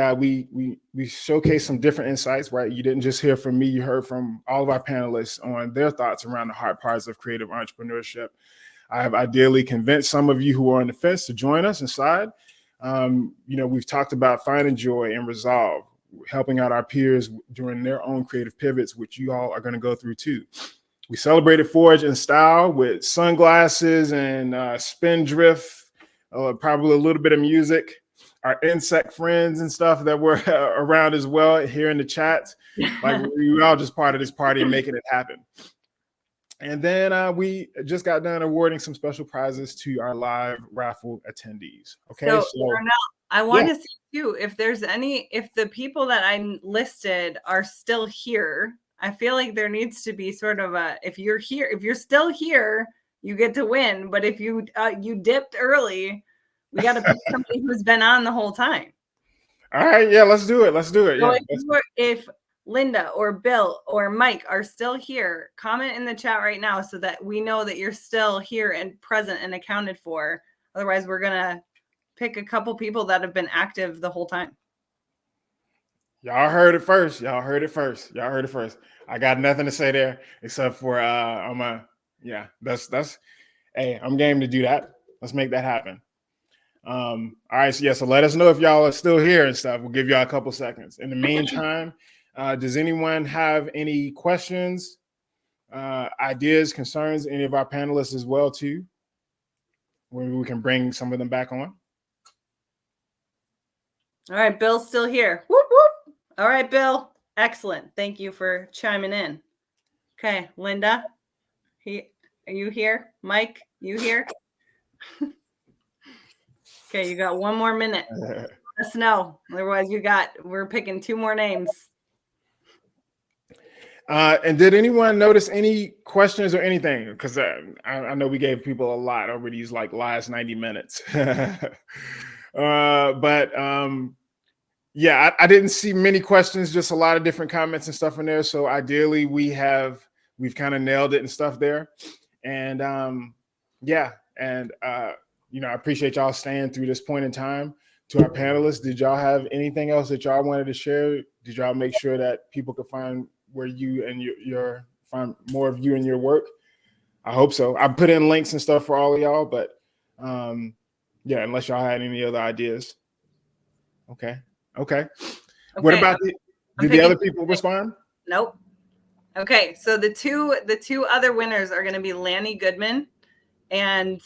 showcased some different insights, right? You didn't just hear from me, you heard from all of our panelists on their thoughts around the hard parts of creative entrepreneurship. I have ideally convinced some of you who are on the fence to join us inside. We've talked about finding joy and resolve, helping out our peers during their own creative pivots, which you all are going to go through too. We celebrated Forge in style with sunglasses and Spindrift, probably a little bit of music. Our insect friends and stuff that were around as well here in the chat. Like, we were all just part of this party and making it happen. And then we just got done awarding some special prizes to our live raffle attendees. Okay. So Darnell, I want to see too, if the people that I listed are still here. I feel like there needs to be sort of if you're still here, you get to win. But if you dipped early, we got to pick somebody who's been on the whole time. All right. Yeah, let's do it. So yeah. If Linda or Bill or Mike are still here, comment in the chat right now so that we know that you're still here and present and accounted for. Otherwise, we're going to pick a couple people that have been active the whole time. Y'all heard it first. I got nothing to say there except for that's hey, I'm game to do that. Let's make that happen. All right, so let us know if y'all are still here and stuff. We'll give y'all a couple seconds. In the meantime, does anyone have any questions, ideas, concerns, any of our panelists as well too? Maybe we can bring some of them back on. All right, Bill's still here. Whoop, whoop. All right, Bill. Excellent. Thank you for chiming in. Okay, Linda, are you here? Mike, you here? Okay, you got 1 more minute. Let us know. Otherwise, we're picking 2 more names. And did anyone notice any questions or anything? Because I know we gave people a lot over these last 90 minutes. Yeah, I didn't see many questions, just a lot of different comments and stuff in there. So ideally we've kind of nailed it and stuff there. And I appreciate y'all staying through this point in time. To our panelists, did y'all have anything else that y'all wanted to share? Did y'all make sure that people could find where you and find more of you and your work? I hope so. I put in links and stuff for all of y'all, but unless y'all had any other ideas. Okay. What about did the other people respond? Nope. Okay, so the two other winners are going to be Lanny Goodman and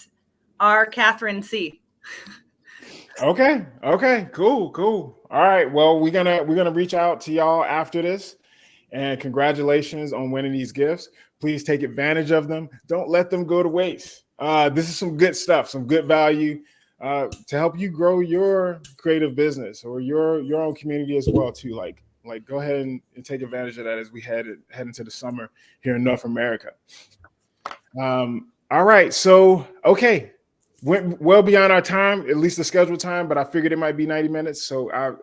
our Catherine C. Okay, cool. All right, well, we're gonna reach out to y'all after this, and congratulations on winning these gifts. Please take advantage of them. Don't let them go to waste. This is some good stuff, some good value to help you grow your creative business or your own community as well too. Like go ahead and take advantage of that as we head into the summer here in North America. All right, so okay. Went well beyond our time, at least the scheduled time, but I figured it might be 90 minutes. So I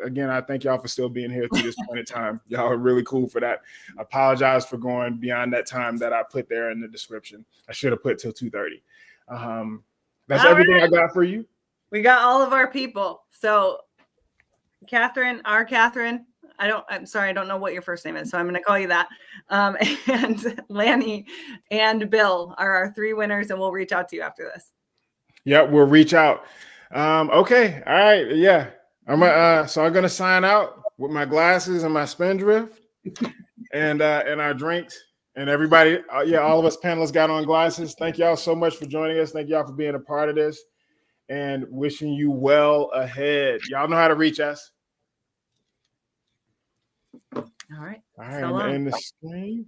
thank y'all for still being here through this point in time. Y'all are really cool for that. I apologize for going beyond that time that I put there in the description. I should have put till 2:30. That's all everything right. I got for you. We got all of our people. So Catherine, I'm sorry, I don't know what your first name is, so I'm going to call you that. And Lanny and Bill are our 3 winners, and we'll reach out to you after this. Yeah, we'll reach out. Okay. All right. Yeah. So I'm gonna sign out with my glasses and my Spindrift and our drinks. And everybody, all of us panelists got on glasses. Thank y'all so much for joining us. Thank y'all for being a part of this and wishing you well ahead. Y'all know how to reach us. All right. All right, So I'm long. gonna end the stream.